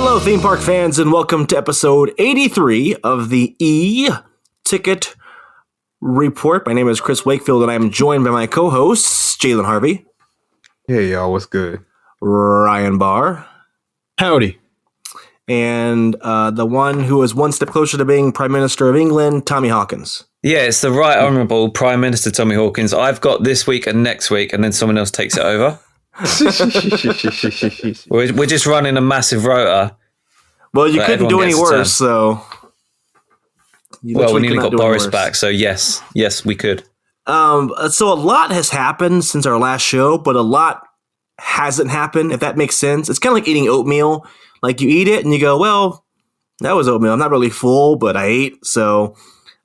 Hello, theme park fans, and welcome to episode 83 of the E-Ticket Report. My name is Chris Wakefield, and I'm joined by my co-hosts, Jalen Harvey. Hey, y'all, what's good? Ryan Barr. Howdy. And the one who is one step closer to being Prime Minister of England, Tommy Hawkins. Yeah, it's the Right Honourable Prime Minister Tommy Hawkins. I've got this week and next week, and then someone else takes it over. We're just running a massive rota. Well, you couldn't do any worse, so... We nearly got Boris back, so yes, we could. So a lot has happened since our last show, but a lot hasn't happened, if that makes sense. It's kind of like eating oatmeal. Like, you eat it and you go, well, that was oatmeal. I'm not really full, but I ate, so...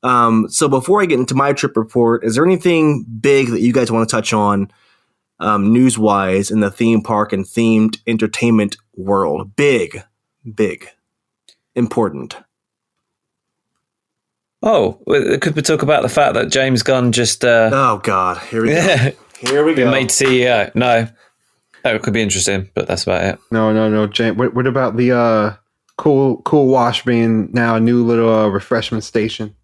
So before I get into my trip report, is there anything big that you guys want to touch on news-wise in the theme park and themed entertainment world? Big, important. Oh, could we talk about the fact that James Gunn just... oh, God. Here we go. Here we go. Made CEO. No. That could be interesting, but that's about it. No, James. What about the Cool Wash being now a new little refreshment station?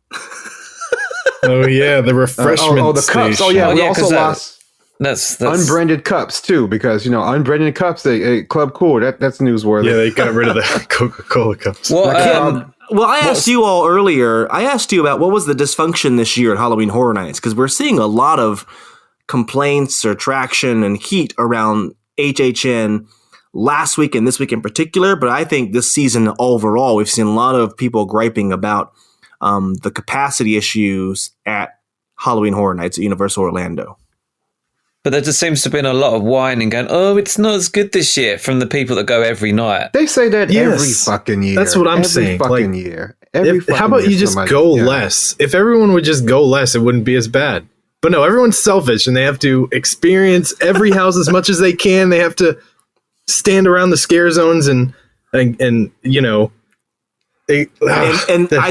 Oh yeah, the refreshment the cups. Oh yeah, we also lost that's unbranded cups too, because unbranded cups. Club Cool. That's newsworthy. Yeah, they got rid of the Coca-Cola cups. Well, I asked you all earlier. I asked you about what was the dysfunction this year at Halloween Horror Nights, because we're seeing a lot of complaints or traction and heat around HHN last week and this week in particular. But I think this season overall, we've seen a lot of people griping about the capacity issues at Halloween Horror Nights at Universal Orlando. But there just seems to have been a lot of whining going, oh, it's not as good this year from the people that go every night. They say that every fucking year. That's what I'm saying. Every fucking year. How about you just go less? If everyone would just go less, it wouldn't be as bad. But no, everyone's selfish and they have to experience every house as much as they can. They have to stand around the scare zones and I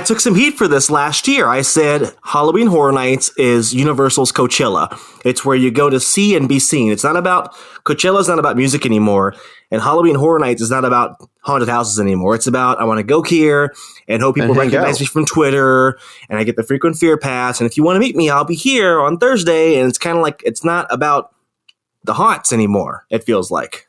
took some heat for this last year. I said Halloween Horror Nights is Universal's Coachella. It's where you go to see and be seen. Coachella's not about music anymore, and Halloween Horror Nights is not about haunted houses anymore. It's about, I want to go here and hope people recognize me from Twitter, and I get the frequent fear pass, and if you want to meet me, I'll be here on Thursday. And it's kind of like, it's not about the haunts anymore, it feels like.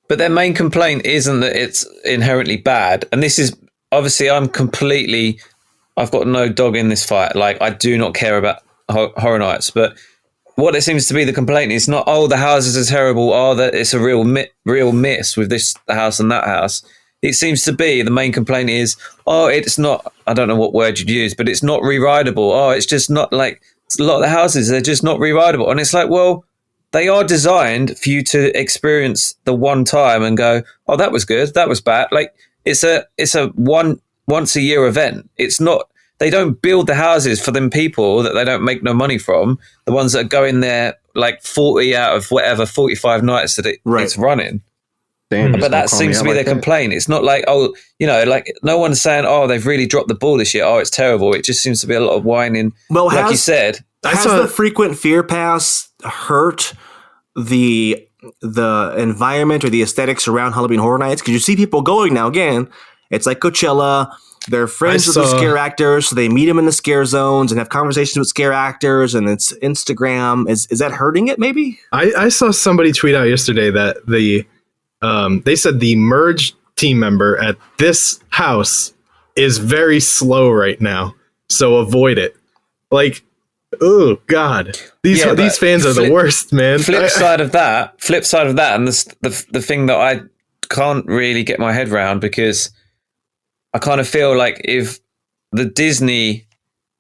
But their main complaint isn't that it's inherently bad, and this is... Obviously, I've got no dog in this fight. Like, I do not care about Horror Nights. But what it seems to be the complaint is not, oh, the houses are terrible, oh, that it's a real miss with this house and that house. It seems to be the main complaint is, oh, it's not, I don't know what word you'd use, but it's not re-rideable. Oh, it's just not like, a lot of the houses, they're just not re-rideable. And it's like, well, they are designed for you to experience the one time and go, oh, that was good, that was bad. Like, it's a once a year event. It's not, they don't build the houses for them people that they don't make no money from, the ones that are going there like 40 out of whatever 45 nights that it's running. Damn, but that seems to be their complaint. It's not like, oh, like no one's saying, oh, they've really dropped the ball this year, oh, it's terrible. It just seems to be a lot of whining. Well, like you said, has the frequent fear pass hurt the environment or the aesthetics around Halloween Horror Nights? Because you see people going now. Again, it's like Coachella. They're friends with the scare actors, so they meet them in the scare zones and have conversations with scare actors, and it's Instagram. Is that hurting it, maybe? I saw somebody tweet out yesterday that they said the merge team member at this house is very slow right now, so avoid it. Like, oh God, these fans are the worst, man. Flip side of that, and the thing that I can't really get my head around, because I kind of feel like if the Disney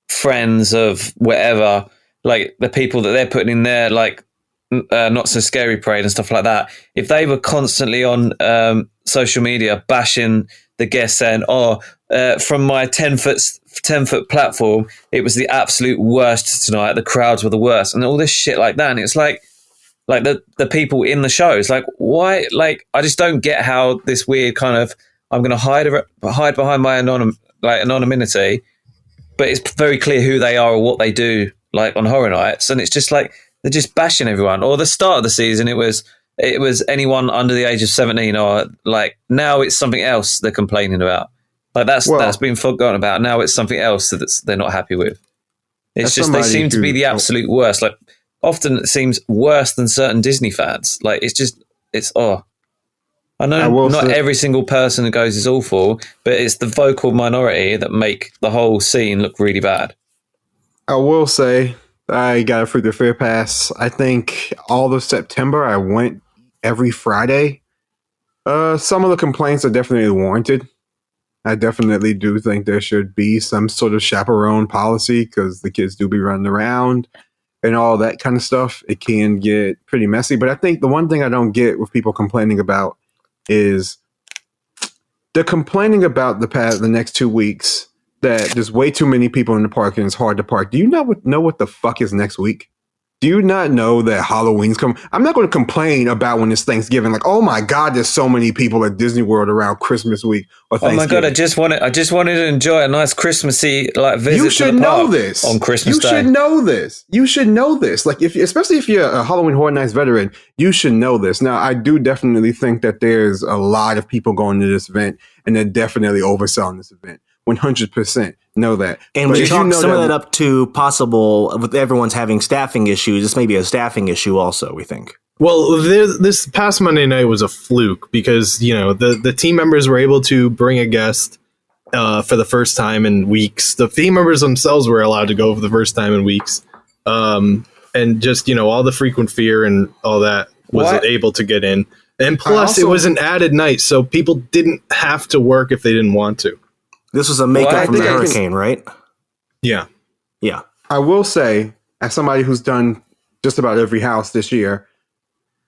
friends of whatever, like the people that they're putting in there, like Not So Scary Parade and stuff like that, if they were constantly on social media bashing the guests, saying, from my 10-foot platform, it was the absolute worst tonight, the crowds were the worst, and all this shit like that, and it's like the people in the shows, like, why? Like, I just don't get how this weird kind of, I'm going to hide behind my anonymity, but it's very clear who they are or what they do, like on Horror Nights, and it's just like they're just bashing everyone. Or the start of the season, it was it was anyone under the age of 17, or like now it's something else they're complaining about. Like that's been forgotten about. Now it's something else that they're not happy with. It's just they seem to be the absolute worst. Like often it seems worse than certain Disney fans. Like I know not every single person who goes is awful, but it's the vocal minority that make the whole scene look really bad. I will say I got a free the fair pass. I think all of September I went every Friday. Some of the complaints are definitely warranted. I definitely do think there should be some sort of chaperone policy because the kids do be running around and all that kind of stuff. It can get pretty messy. But I think the one thing I don't get with people complaining about is they're complaining about the next 2 weeks that there's way too many people in the park and it's hard to park. Do you know what the fuck is next week? Do you not know that Halloween's coming? I'm not going to complain about when it's Thanksgiving. Like, oh my God, there's so many people at Disney World around Christmas week or Thanksgiving. Oh my God, I just wanted to enjoy a nice Christmassy visit. You should know this on Christmas Day. You should know this. You should know this. Like, especially if you're a Halloween Horror Nights veteran, you should know this. Now, I do definitely think that there's a lot of people going to this event, and they're definitely overselling this event. 100% know that. And we chalk some of that up to possible, with everyone's having staffing issues, this may be a staffing issue also, we think. Well, this past Monday night was a fluke because, the team members were able to bring a guest for the first time in weeks. The team members themselves were allowed to go for the first time in weeks. And just, all the frequent fear and all that was able to get in. And plus, it was an added night, so people didn't have to work if they didn't want to. This was a makeup from the hurricane, right? Yeah. Yeah. I will say, as somebody who's done just about every house this year,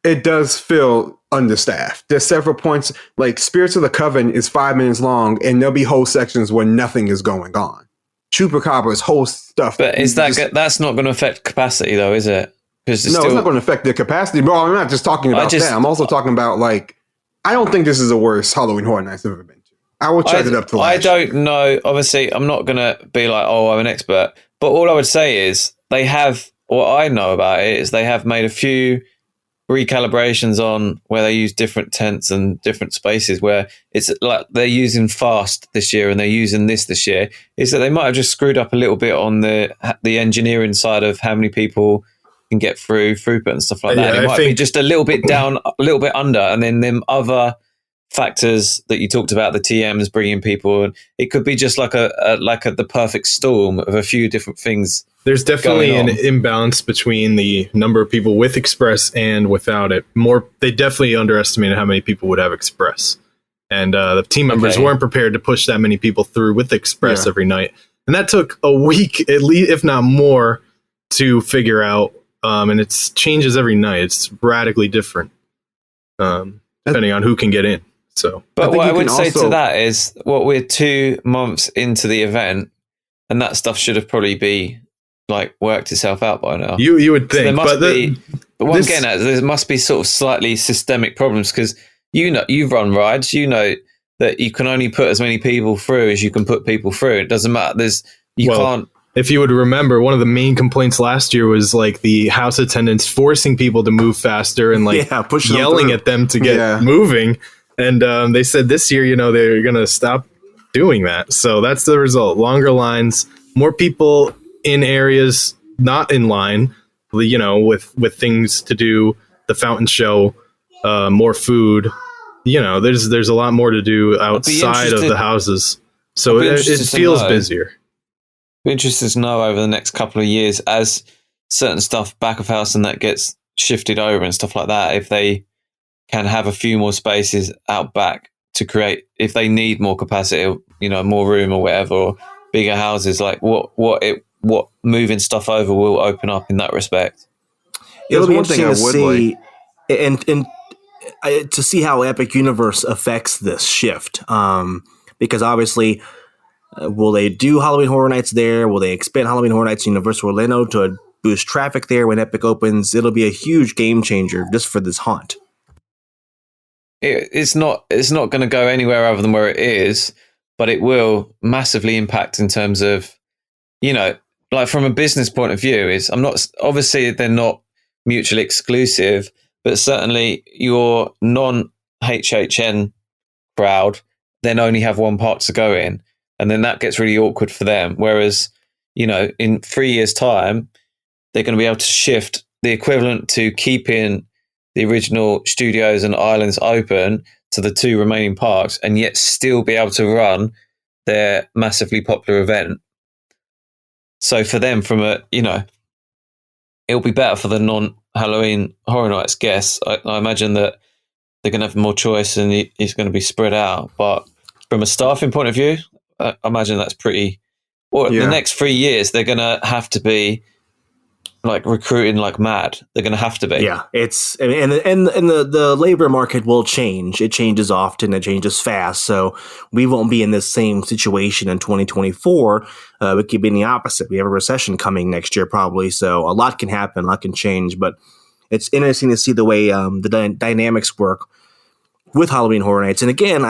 it does feel understaffed. There's several points, like Spirits of the Coven is 5 minutes long, and there'll be whole sections where nothing is going on. Chupacabra's whole stuff. But that's not going to affect capacity, though, is it? It's not going to affect their capacity. Bro, I'm not just talking about that. I'm also talking about, I don't think this is the worst Halloween Horror Nights I've ever been to. I will chalk it up to last year. I don't know. Obviously, I'm not going to be like, I'm an expert. But all I would say is what I know about it is they have made a few recalibrations on where they use different tents and different spaces where it's like they're using fast this year and they're using this year. Is that they might have just screwed up a little bit on the engineering side of how many people can get through throughput and stuff like that. It might be just a little bit down, a little bit under, and then them other factors that you talked about, the TMs bringing people, and it could be just the perfect storm of a few different things. There's definitely an imbalance between the number of people with Express and without it. They definitely underestimated how many people would have Express, and the team members weren't prepared to push that many people through with Express every night, and that took a week at least, if not more, to figure out. And it changes every night. It's radically different, depending on who can get in. So, but what I would say to that is, we're 2 months into the event, and that stuff should have probably worked itself out by now. You would think, so there must be. But what I'm getting at is there must be sort of slightly systemic problems because you've run rides, that you can only put as many people through as you can put people through. It doesn't matter. Can't. If you would remember, one of the main complaints last year was the house attendants forcing people to move faster and yelling at them to get moving. And they said this year, they're going to stop doing that. So that's the result. Longer lines, more people in areas not in line, with things to do, the fountain show, more food. There's a lot more to do outside of the houses. So it feels busier. Be interested to know over the next couple of years as certain stuff back of house and that gets shifted over and stuff like that, if they can have a few more spaces out back to create, if they need more capacity, more room or whatever, or bigger houses, what moving stuff over will open up in that respect. It'll be interesting to see, and to see how Epic Universe affects this shift, because obviously. Will they do Halloween Horror Nights there? Will they expand Halloween Horror Nights Universal Orlando to boost traffic there when Epic opens? It'll be a huge game changer just for this haunt. It's not going to go anywhere other than where it is, but it will massively impact in terms of, from a business point of view. Obviously they're not mutually exclusive, but certainly your non-HHN crowd then only have one park to go in, and then that gets really awkward for them. Whereas, in 3 years' time, they're going to be able to shift the equivalent to keeping the original studios and islands open to the 2 remaining parks, and yet still be able to run their massively popular event. So for them, it'll be better for the non-Halloween Horror Nights guests. I imagine that they're going to have more choice and it's going to be spread out. But from a staffing point of view, I imagine that's pretty. Well, the next 3 years, they're going to have to be recruiting like mad. They're going to have to be. Yeah, it's and the labor market will change. It changes often. It changes fast. So we won't be in this same situation in 2024. It could be in the opposite. We have a recession coming next year probably. So a lot can happen. A lot can change. But it's interesting to see the way the dynamics work with Halloween Horror Nights. And again,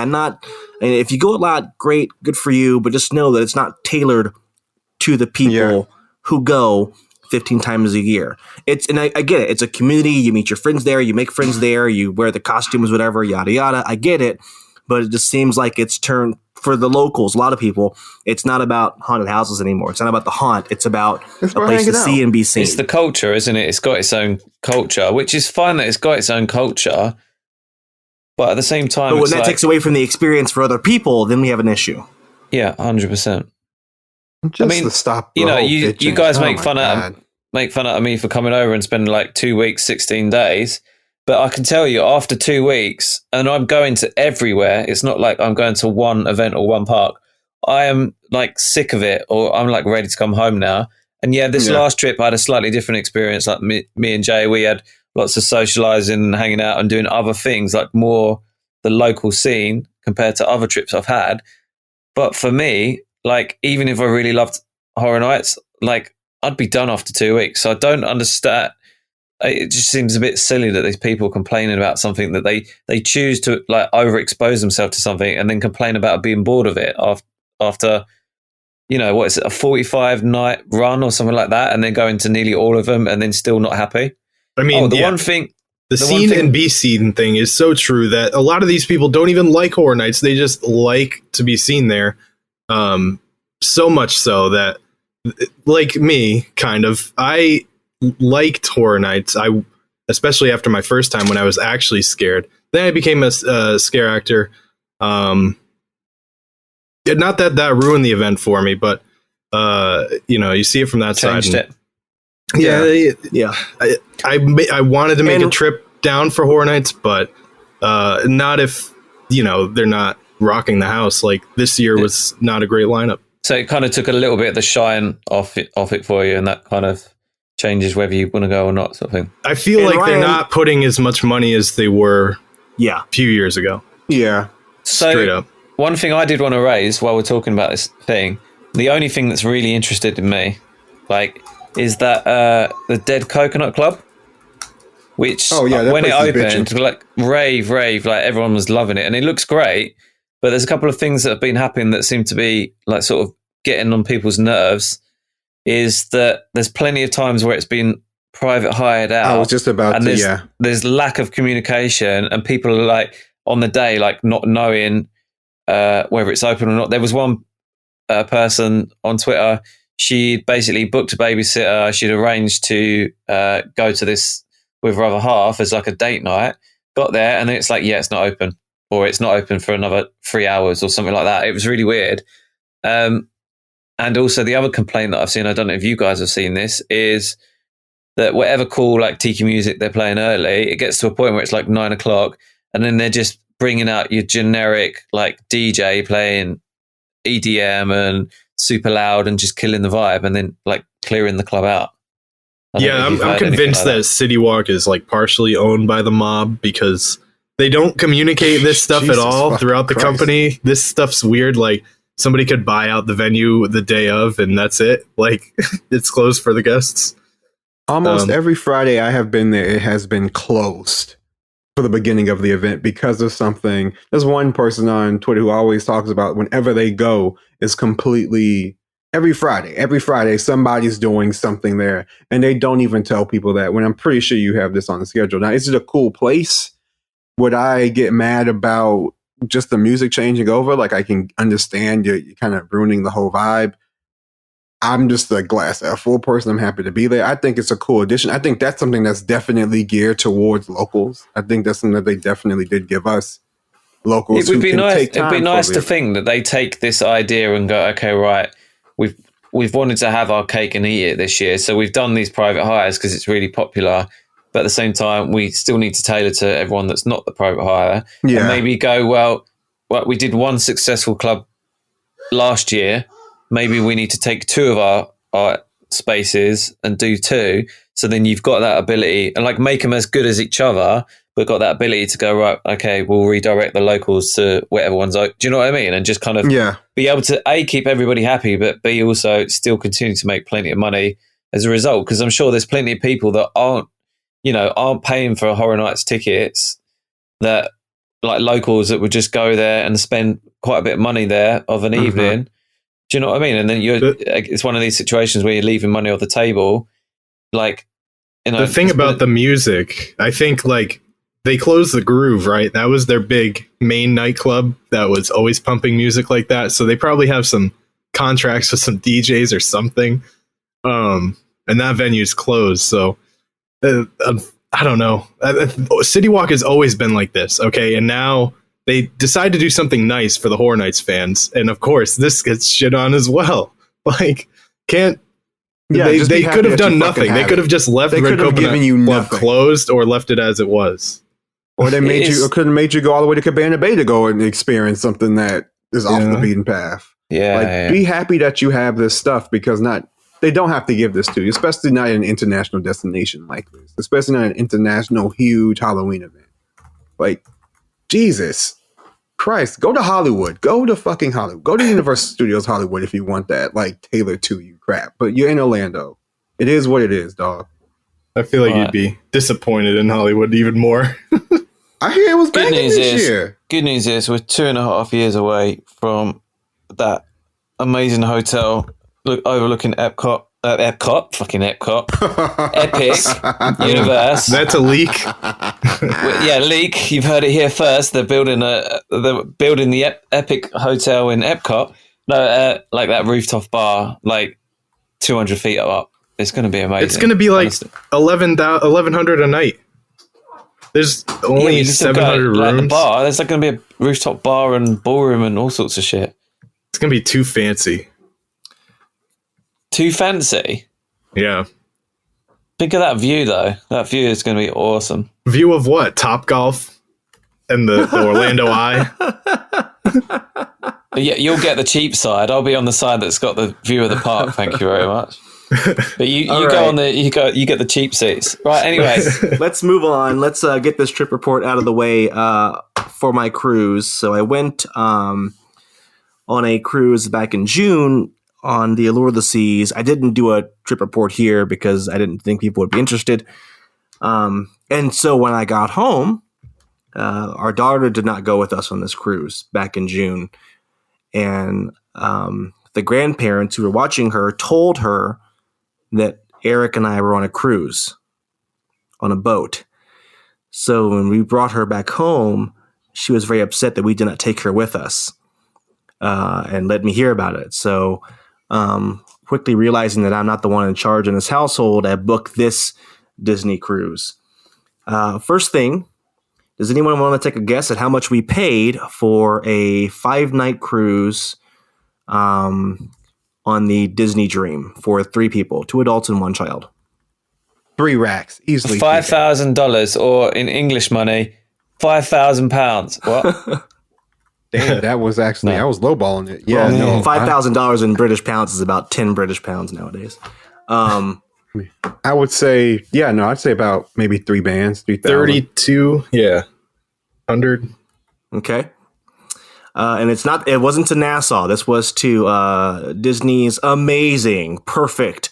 if you go a lot, great, good for you. But just know that it's not tailored to the people who go 15 times a year. I get it. It's a community. You meet your friends there. You make friends there. You wear the costumes, whatever, yada, yada. I get it. But it just seems like it's turned for the locals, a lot of people, it's not about haunted houses anymore. It's not about the haunt. It's about a place to see and be seen. It's the culture, isn't it? It's got its own culture, which is fine that it's got its own culture. But at the same time, but when that takes away from the experience for other people, then we have an issue. Yeah, 100%. To stop. You guys make fun out of me for coming over and spending 2 weeks, 16 days. But I can tell you, after 2 weeks, and I'm going to everywhere. It's not like I'm going to one event or one park. I am sick of it, or I'm ready to come home now. And this last trip, I had a slightly different experience. Me and Jay, we had lots of socializing and hanging out and doing other things, more the local scene compared to other trips I've had. But for me, even if I really loved Horror Nights, I'd be done after 2 weeks. So I don't understand. It just seems a bit silly that these people complaining about something that they choose to overexpose themselves to something and then complain about being bored of it after what is it, a 45 night run or something like that, and then go into nearly all of them and then still not happy. I mean, the scene and B scene thing is so true that a lot of these people don't even like Horror Nights. They just like to be seen there. So much so that, like me, kind of, I liked Horror Nights. Especially after my first time when I was actually scared. Then I became a scare actor. Not that ruined the event for me, but you see it from that Changed side. Yeah. I wanted to make a trip down for Horror Nights, but not if they're not rocking the house. This year was not a great lineup. So it kind of took a little bit of the shine off it for you, and that kind of changes whether you want to go or not, sort of thing. I feel they're not putting as much money as they were a few years ago. Yeah. So straight up. One thing I did want to raise while we're talking about this thing, the only thing that's really interested in me, is that the Dead Coconut Club, which when it opened, rave, everyone was loving it, and it looks great. But there's a couple of things that have been happening that seem to be sort of getting on people's nerves. Is that there's plenty of times where it's been private hired out. I was just about and there's lack of communication, and people are on the day not knowing whether it's open or not. There was one person on Twitter. She basically booked a babysitter. She'd arranged to go to this with her other half as a date night. Got there, and then it's it's not open, or it's not open for another 3 hours or something like that. It was really weird. And also the other complaint that I've seen, I don't know if you guys have seen this, is that whatever cool tiki music they're playing early, it gets to a point where it's 9 o'clock, and then they're just bringing out your generic DJ playing EDM and super loud and just killing the vibe, and then clearing the club out. I'm convinced that City Walk is partially owned by the mob, because they don't communicate this stuff at all throughout the company. This stuff's weird. Somebody could buy out the venue the day of, and that's it. It's closed for the guests. Almost every Friday I have been there, it has been closed for the beginning of the event because of something. There's one person on Twitter who always talks about whenever they go is completely Every Friday, somebody's doing something there, and they don't even tell people that. When I'm pretty sure you have this on the schedule. Now, is it a cool place? Would I get mad about just the music changing over? Like, I can understand you're kind of ruining the whole vibe. I'm just a glass half full person. I'm happy to be there. I think it's a cool addition. I think that's something that's definitely geared towards locals. I think that's something that they definitely did give us locals. It would be who can nice. take time It'd be nice for to it. think that they take this idea and go, okay, right, we've wanted to have our cake and eat it this year, so we've done these private hires because it's really popular. But at the same time, we still need to tailor to everyone that's not the private hire. Yeah. And maybe go, well, we did one successful club last year. Maybe we need to take two of our spaces and do two. So then you've got that ability and like make them as good as each other, but got that ability to go, right, okay, we'll redirect the locals to whatever one's out. Do you know what I mean? And just kind of be able to A, keep everybody happy, but B, also still continue to make plenty of money as a result. Because I'm sure there's plenty of people that aren't paying for Horror Nights tickets, that like locals that would just go there and spend quite a bit of money there of an evening. Do you know what I mean? And then it's one of these situations where you're leaving money off the table. Like, the thing about the music, I think like they closed the Groove, right? That was their big main nightclub that was always pumping music like that. So they probably have some contracts with some DJs or something. And that venue's closed. So I don't know. City Walk has always been like this, okay? And now they decide to do something nice for the Horror Nights fans, and of course, this gets shit on as well. Like, they could have done nothing. They could have just left Red Coconut Club closed or left it as it was, or they could have made you go all the way to Cabana Bay to go and experience something that is off the beaten path. Be happy that you have this stuff, because they don't have to give this to you, especially not an international destination like this, especially not an international huge Halloween event. Like, Jesus Christ, go to Hollywood. Go to fucking Hollywood. Go to Universal Studios Hollywood if you want that, like, tailored to you crap. But you're in Orlando. It is what it is, dog. I feel like you'd be disappointed in Hollywood even more. I hear it was banging this year. Good news is we're 2.5 years away from that amazing hotel overlooking Epcot, fucking Epcot, Epic Universe. That's a leak. Leak. You've heard it here first. They're building the Epic Hotel in Epcot. No, like that rooftop bar, like 200 feet up. It's going to be amazing. It's going to be like 1,100 a night. There's only 700 rooms. Like the bar. There's like going to be a rooftop bar and ballroom and all sorts of shit. It's going to be too fancy. Too fancy? Yeah. Think of that view, though. That view is going to be awesome. View of what? Top Golf and the Orlando Eye? Yeah, you'll get the cheap side. I'll be on the side that's got the view of the park. Thank you very much. But you go on you get the cheap seats. Right, anyway. Let's move on. Let's get this trip report out of the way for my cruise. So I went on a cruise back in June on the Allure of the Seas. I didn't do a trip report here because I didn't think people would be interested. And so when I got home, our daughter did not go with us on this cruise back in June. And the grandparents who were watching her told her that Eric and I were on a cruise on a boat. So when we brought her back home, she was very upset that we did not take her with us and let me hear about it. So quickly realizing that I'm not the one in charge in this household, I booked this Disney cruise. First thing, does anyone want to take a guess at how much we paid for a 5-night cruise on the Disney Dream for 3 people, 2 adults and 1 child? 3 racks, easily. $5,000, or in English money, £5,000. What? Damn, that was actually, I was lowballing it. Yeah, well, $5,000 in British pounds is about 10 British pounds nowadays. I would say, I'd say about maybe 3 bands, 3,000. 32, 100. Okay. And it wasn't to Nassau. This was to Disney's amazing, perfect,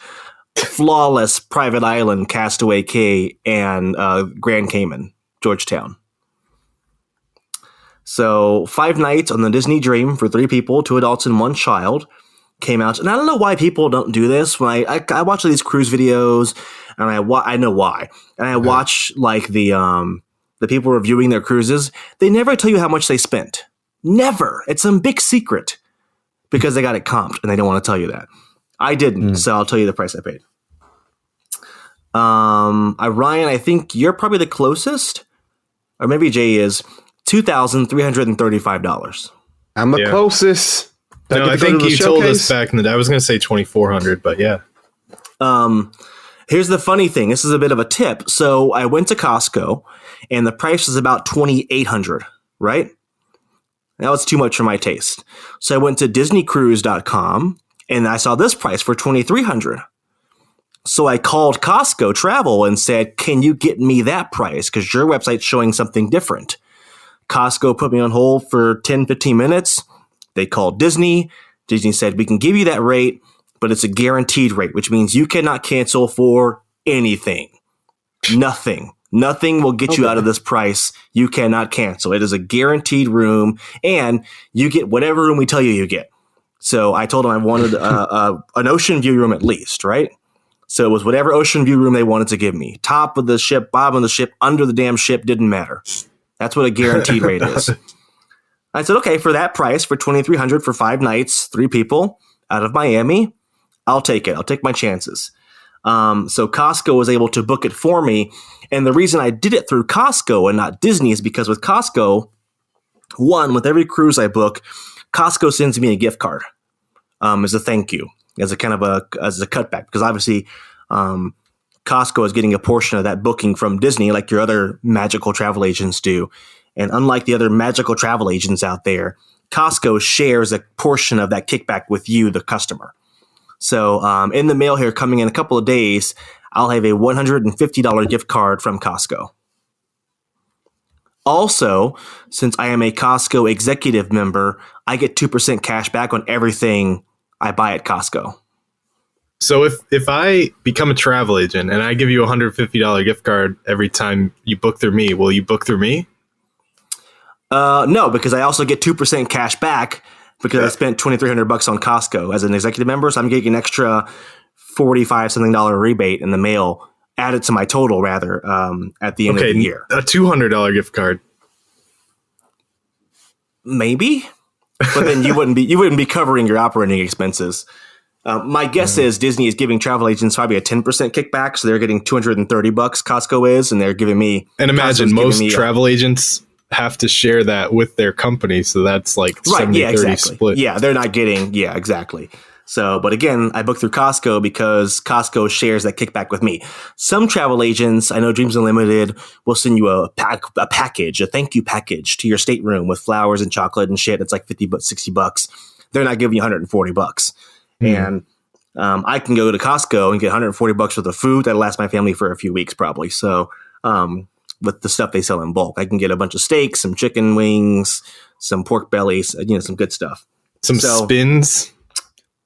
flawless private island, Castaway Cay, and Grand Cayman, Georgetown. So 5 nights on the Disney Dream for 3 people, 2 adults and 1 child. came out, and I don't know why people don't do this. When I watch these cruise videos, and I know why, and I watch like the people reviewing their cruises. They never tell you how much they spent. Never. It's some big secret because they got it comped, and they don't want to tell you that. I didn't, so I'll tell you the price I paid. Ryan, I think you're probably the closest, or maybe Jay is $2,335. I'm the closest. No, I think you told us back in the day. I was going to say 2,400, but yeah. Here's the funny thing. This is a bit of a tip. So I went to Costco, and the price was about $2,800, right? That was too much for my taste. So I went to DisneyCruise.com, and I saw this price for $2,300. So I called Costco Travel and said, can you get me that price? Because your website's showing something different. Costco put me on hold for 10, 15 minutes. They called Disney. Disney said, we can give you that rate, but it's a guaranteed rate, which means you cannot cancel for anything. Nothing. Nothing will get you out of this price. You cannot cancel. It is a guaranteed room, and you get whatever room we tell you get. So I told them I wanted an ocean view room at least, right? So it was whatever ocean view room they wanted to give me. Top of the ship, bottom of the ship, under the damn ship, didn't matter. That's what a guaranteed rate is. I said, okay, for that price, for $2,300 for 5 nights, 3 people out of Miami, I'll take it. I'll take my chances. So Costco was able to book it for me. And the reason I did it through Costco and not Disney is because with Costco, one, with every cruise I book, Costco sends me a gift card as a thank you, as a kind of as a cutback, because obviously Costco is getting a portion of that booking from Disney like your other magical travel agents do. And unlike the other magical travel agents out there, Costco shares a portion of that kickback with you, the customer. So in the mail here coming in a couple of days, I'll have a $150 gift card from Costco. Also, since I am a Costco executive member, I get 2% cash back on everything I buy at Costco. So if I become a travel agent and I give you a $150 gift card every time you book through me, will you book through me? No, because I also get 2% cash back because I spent $2,300 on Costco as an executive member. So I'm getting an extra $45-something rebate in the mail added to my total rather at the end of the year. A $200 gift card. Maybe, but then you wouldn't be covering your operating expenses. My guess is Disney is giving travel agents probably a 10% kickback, so they're getting $230. Costco is, and they're giving me. And imagine most travel agents have to share that with their company, so that's like 70-30 split. Yeah, they're not getting. Yeah, exactly. So, but again, I book through Costco because Costco shares that kickback with me. Some travel agents, I know Dreams Unlimited, will send you a package, a thank you package to your stateroom with flowers and chocolate and shit. It's like $60. They're not giving you $140. And I can go to Costco and get $140 worth of food that'll last my family for a few weeks probably. So with the stuff they sell in bulk, I can get a bunch of steaks, some chicken wings, some pork bellies, some good stuff. Some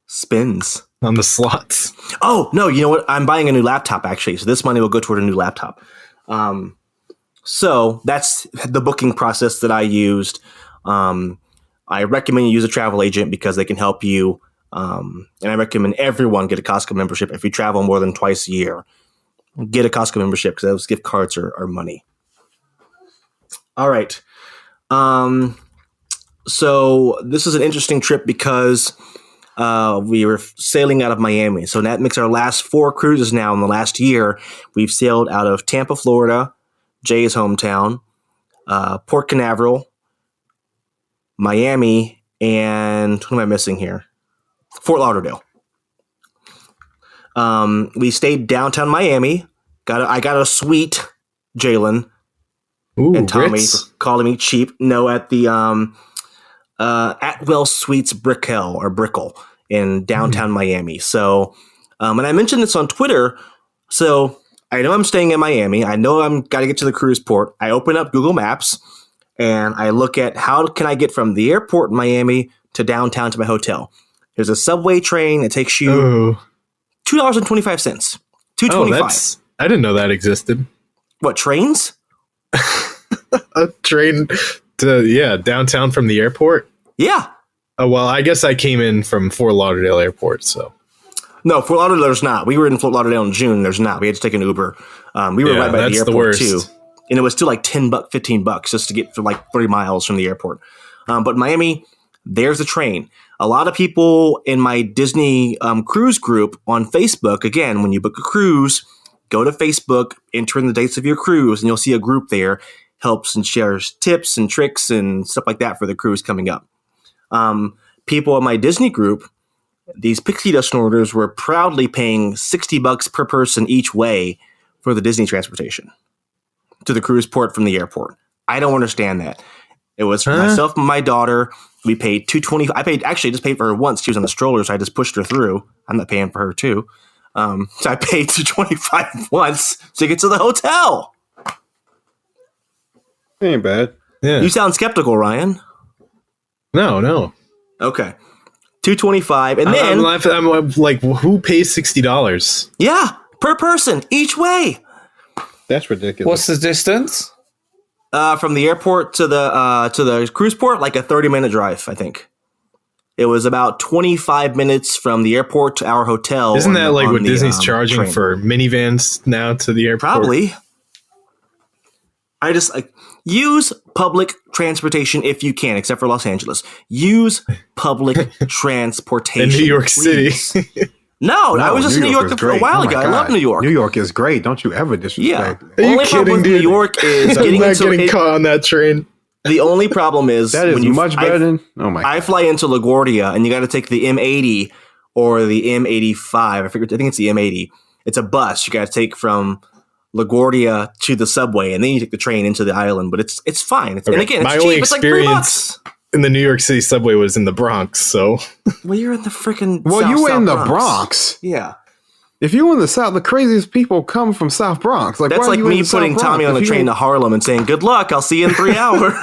spins on the slots. Oh, no, you know what? I'm buying a new laptop actually. So this money will go toward a new laptop. So that's the booking process that I used. I recommend you use a travel agent because they can help you. And I recommend everyone get a Costco membership if you travel more than twice a year. Get a Costco membership because those gift cards are money. All right. So this is an interesting trip because we were sailing out of Miami. So that makes our last 4 cruises now in the last year. We've sailed out of Tampa, Florida, Jay's hometown, Port Canaveral, Miami, and what am I missing here? Fort Lauderdale. We stayed downtown Miami. I got a suite, Jalen and Tommy Ritz. for calling me cheap. No, at the Atwell Suites Brickell in downtown Miami. So, and I mentioned this on Twitter. So I know I'm staying in Miami. I know I'm got to get to the cruise port. I open up Google Maps and I look at how can I get from the airport in Miami to downtown to my hotel. There's a subway train that takes you $2.25. $2.25. I didn't know that existed. What, trains? A train to downtown from the airport? Yeah. Well, I guess I came in from Fort Lauderdale Airport, so. No, Fort Lauderdale, there's not. We were in Fort Lauderdale in June. There's not. We had to take an Uber. We were right by the airport, too. And it was still like $10, $15 just to get for like 30 miles from the airport. But Miami, there's a train. A lot of people in my Disney cruise group on Facebook, again, when you book a cruise, go to Facebook, enter in the dates of your cruise, and you'll see a group there, helps and shares tips and tricks and stuff like that for the cruise coming up. People in my Disney group, these pixie dust snorters were proudly paying $60 per person each way for the Disney transportation to the cruise port from the airport. I don't understand that. It was for myself and my daughter. We paid $220. I just paid for her once. She was on the stroller, so I just pushed her through. I'm not paying for her too. So I paid $225 once to get to the hotel. Ain't bad. Yeah. You sound skeptical, Ryan. No. Okay. $225, and then I'm like, who pays $60? Yeah, per person each way. That's ridiculous. What's the distance? From the airport to the cruise port, like a 30-minute drive, I think. It was about 25 minutes from the airport to our hotel. Isn't that like what Disney's charging train for minivans now to the airport? Probably. I just use public transportation if you can, except for Los Angeles. Use public transportation. In New York please. City. No, I was just in New York a while ago. I love New York. New York is great. Don't you ever disrespect it. The only problem with New York is getting caught on that train. The only problem is that is much better than. Oh my! I fly into LaGuardia, and you got to take the M80 or the M85. I think it's the M80. It's a bus you got to take from LaGuardia to the subway, and then you take the train into the island. But it's fine. And again, it's cheap. It's like $3. In the New York City subway was in the Bronx, so. Well, you're in the freaking. Well, you were in the Bronx. Yeah. If you were in the South, the craziest people come from South Bronx. Like that's like me putting Tommy on a train to Harlem and saying, "Good luck, I'll see you in 3 hours."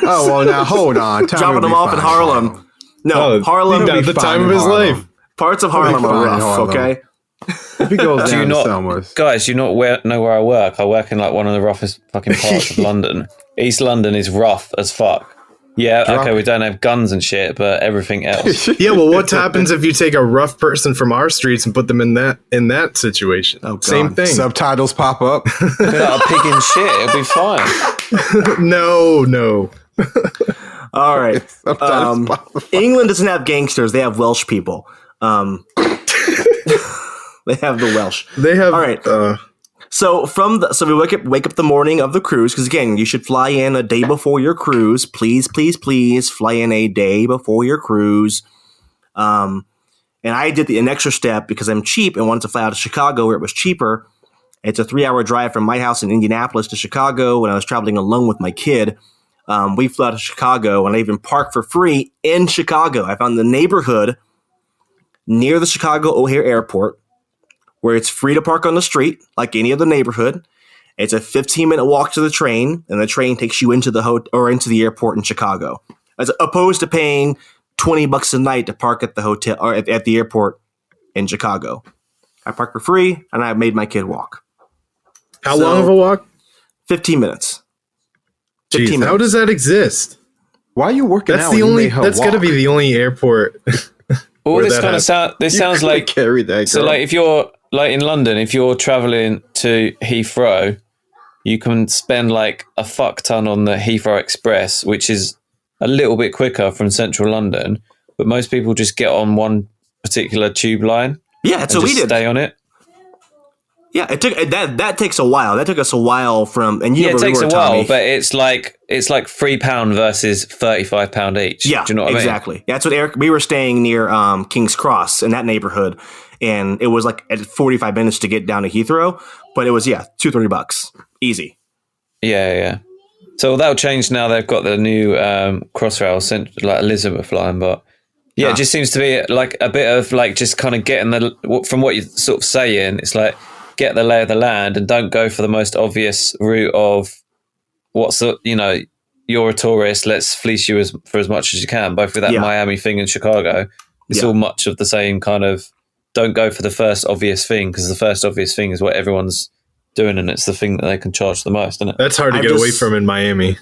Oh well, now hold on. Dropping them off in Harlem. No, Harlem. The time of his life. Parts of Harlem are rough. Okay. If he goes down to Selma's. Guys, you know where I work? I work in like one of the roughest fucking parts of London. East London is rough as fuck. Yeah, okay, we don't have guns and shit, but everything else. Yeah, well, what happens if you take a rough person from our streets and put them in that situation? Oh, same thing. Subtitles pop up. Without a pig in shit, it'll be fine. No. All right. England doesn't have gangsters; they have Welsh people. They have the Welsh. They have. All right. So we wake up the morning of the cruise, because again, you should fly in a day before your cruise. Please fly in a day before your cruise. And I did an extra step because I'm cheap and wanted to fly out of Chicago where it was cheaper. It's a 3-hour drive from my house in Indianapolis to Chicago when I was traveling alone with my kid. We flew out of Chicago, and I even parked for free in Chicago. I found the neighborhood near the Chicago O'Hare Airport, where it's free to park on the street like any other neighborhood. It's a 15-minute walk to the train, and the train takes you into into the airport in Chicago, as opposed to paying $20 a night to park at the hotel or at the airport in Chicago. I parked for free, and I made my kid walk. How long of a walk? 15 minutes. 15 minutes. How does that exist? Why are you working that's out? That's got to be the only airport. Well, this kind of sounds like carry that. So, like, if you're like in London, if you're traveling to Heathrow, you can spend like a fuck ton on the Heathrow Express, which is a little bit quicker from central London. But most people just get on one particular tube line. Yeah, so we did stay on it. Yeah, it took that takes a while. That took us a while from it takes a while, but it's like £3 versus £35 each. Yeah, do you know what exactly. I mean? That's what Eric. We were staying near King's Cross in that neighborhood, and it was like at 45 minutes to get down to Heathrow, but it was $230 easy. Yeah. So that'll change now. They've got the new Crossrail like Elizabeth line, but yeah, it just seems to be like a bit of like just kind of getting from what you're sort of saying. It's like, get the lay of the land and don't go for the most obvious route of you're a tourist, let's fleece you for as much as you can, both with that Miami thing and Chicago. It's all much of the same kind of, don't go for the first obvious thing, because the first obvious thing is what everyone's doing, and it's the thing that they can charge the most, isn't it? That's hard to get away from in Miami.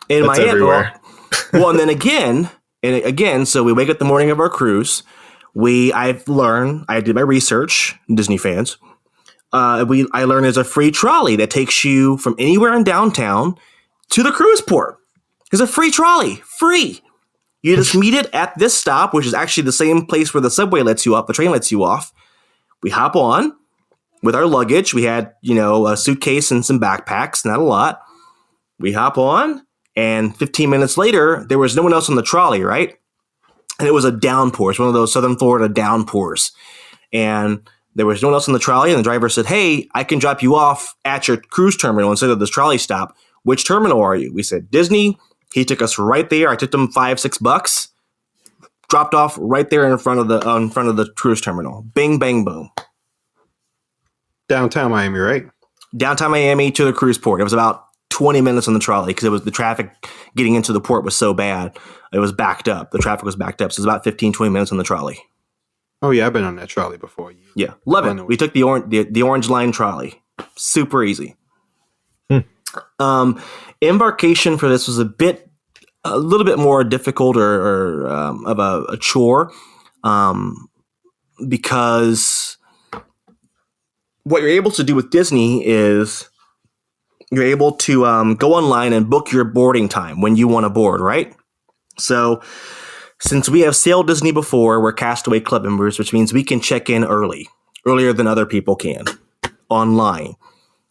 In That's Miami, everywhere. Well, and then again, And again, so we wake up the morning of our cruise. I did my research, Disney fans. I learned there's a free trolley that takes you from anywhere in downtown to the cruise port. There's a free trolley, free. You just meet it at this stop, which is actually the same place where the subway lets you off, the train lets you off. We hop on with our luggage. We had, a suitcase and some backpacks, not a lot. We hop on, and 15 minutes later, there was no one else on the trolley, right? And it was a downpour. It's one of those Southern Florida downpours. And there was no one else on the trolley, and the driver said, hey, I can drop you off at your cruise terminal instead of this trolley stop. Which terminal are you? We said, Disney. He took us right there. I took them $5-6, dropped off right there in front of the cruise terminal. Bing, bang, boom. Downtown Miami, right? Downtown Miami to the cruise port. It was about 20 minutes on the trolley because the traffic getting into the port was so bad. It was backed up. The traffic was backed up. So it was about 15, 20 minutes on the trolley. Oh, yeah. I've been on that trolley before. Yeah. Love it. We took the orange line trolley. Super easy. Embarkation for this was a little bit more difficult or of a chore because what you're able to do with Disney is you're able to go online and book your boarding time when you want to board, right? So since we have sailed Disney before, we're Castaway Club members, which means we can check in earlier than other people can online.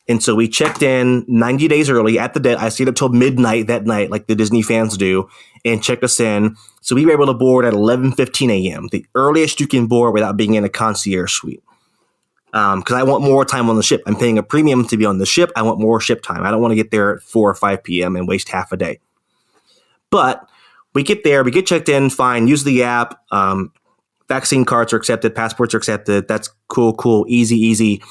And so we checked in 90 days early at the I stayed up till midnight that night, like the Disney fans do, and checked us in. So we were able to board at 11:15 a.m., the earliest you can board without being in a concierge suite. Because I want more time on the ship. I'm paying a premium to be on the ship. I want more ship time. I don't want to get there at 4 or 5 p.m. and waste half a day. But we get there, we get checked in, fine, use the app. Vaccine cards are accepted, passports are accepted. That's cool, easy.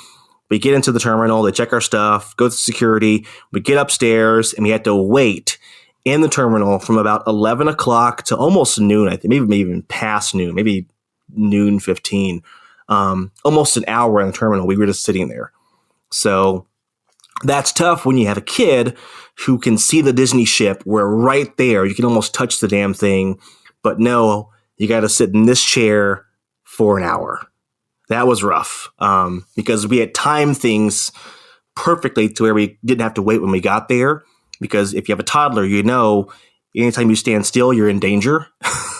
We get into the terminal, they check our stuff, go to security, we get upstairs, and we had to wait in the terminal from about 11 o'clock to almost noon, I think, maybe even past noon, maybe noon 15. Almost an hour in the terminal. We were just sitting there. So that's tough when you have a kid who can see the Disney ship. We're right there. You can almost touch the damn thing. But no, you got to sit in this chair for an hour. That was rough because we had timed things perfectly to where we didn't have to wait when we got there. Because if you have a toddler, anytime you stand still, you're in danger.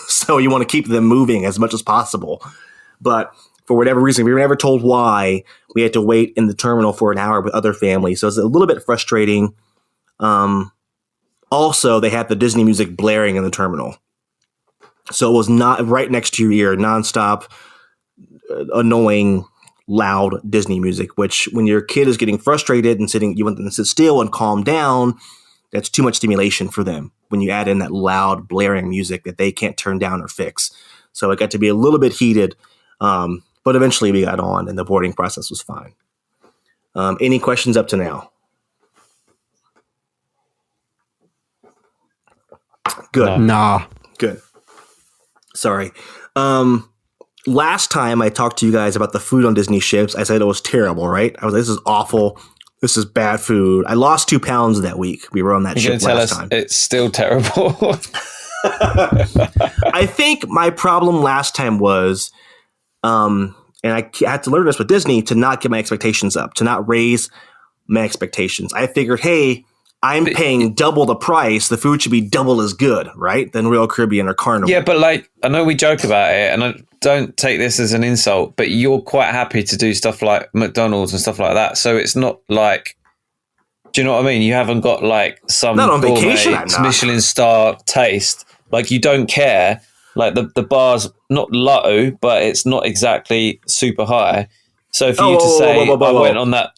So you want to keep them moving as much as possible. But for whatever reason, we were never told why we had to wait in the terminal for an hour with other families. So it's a little bit frustrating. Also, they had the Disney music blaring in the terminal. So it was not right next to your ear, nonstop, annoying, loud Disney music, which when your kid is getting frustrated and you want them to sit still and calm down, that's too much stimulation for them when you add in that loud, blaring music that they can't turn down or fix. So it got to be a little bit heated. But eventually we got on and the boarding process was fine. Any questions up to now? Good. Nah. Good. Sorry. Last time I talked to you guys about the food on Disney ships, I said it was terrible, right? I was like, this is awful. This is bad food. I lost 2 pounds that week. We were on that ship last time. It's still terrible. I think my problem last time was, and I had to learn this with Disney, to not get my expectations up, to not raise my expectations. I figured, hey, I'm paying double the price. The food should be double as good, right? Than Royal Caribbean or Carnival. Yeah, but I know we joke about it, and I don't take this as an insult, but you're quite happy to do stuff like McDonald's and stuff like that. So it's not like, do you know what I mean? You haven't got some not on vacation, Michelin star taste. You don't care. The bar's not low, but it's not exactly super high. So for you to say, I went on that.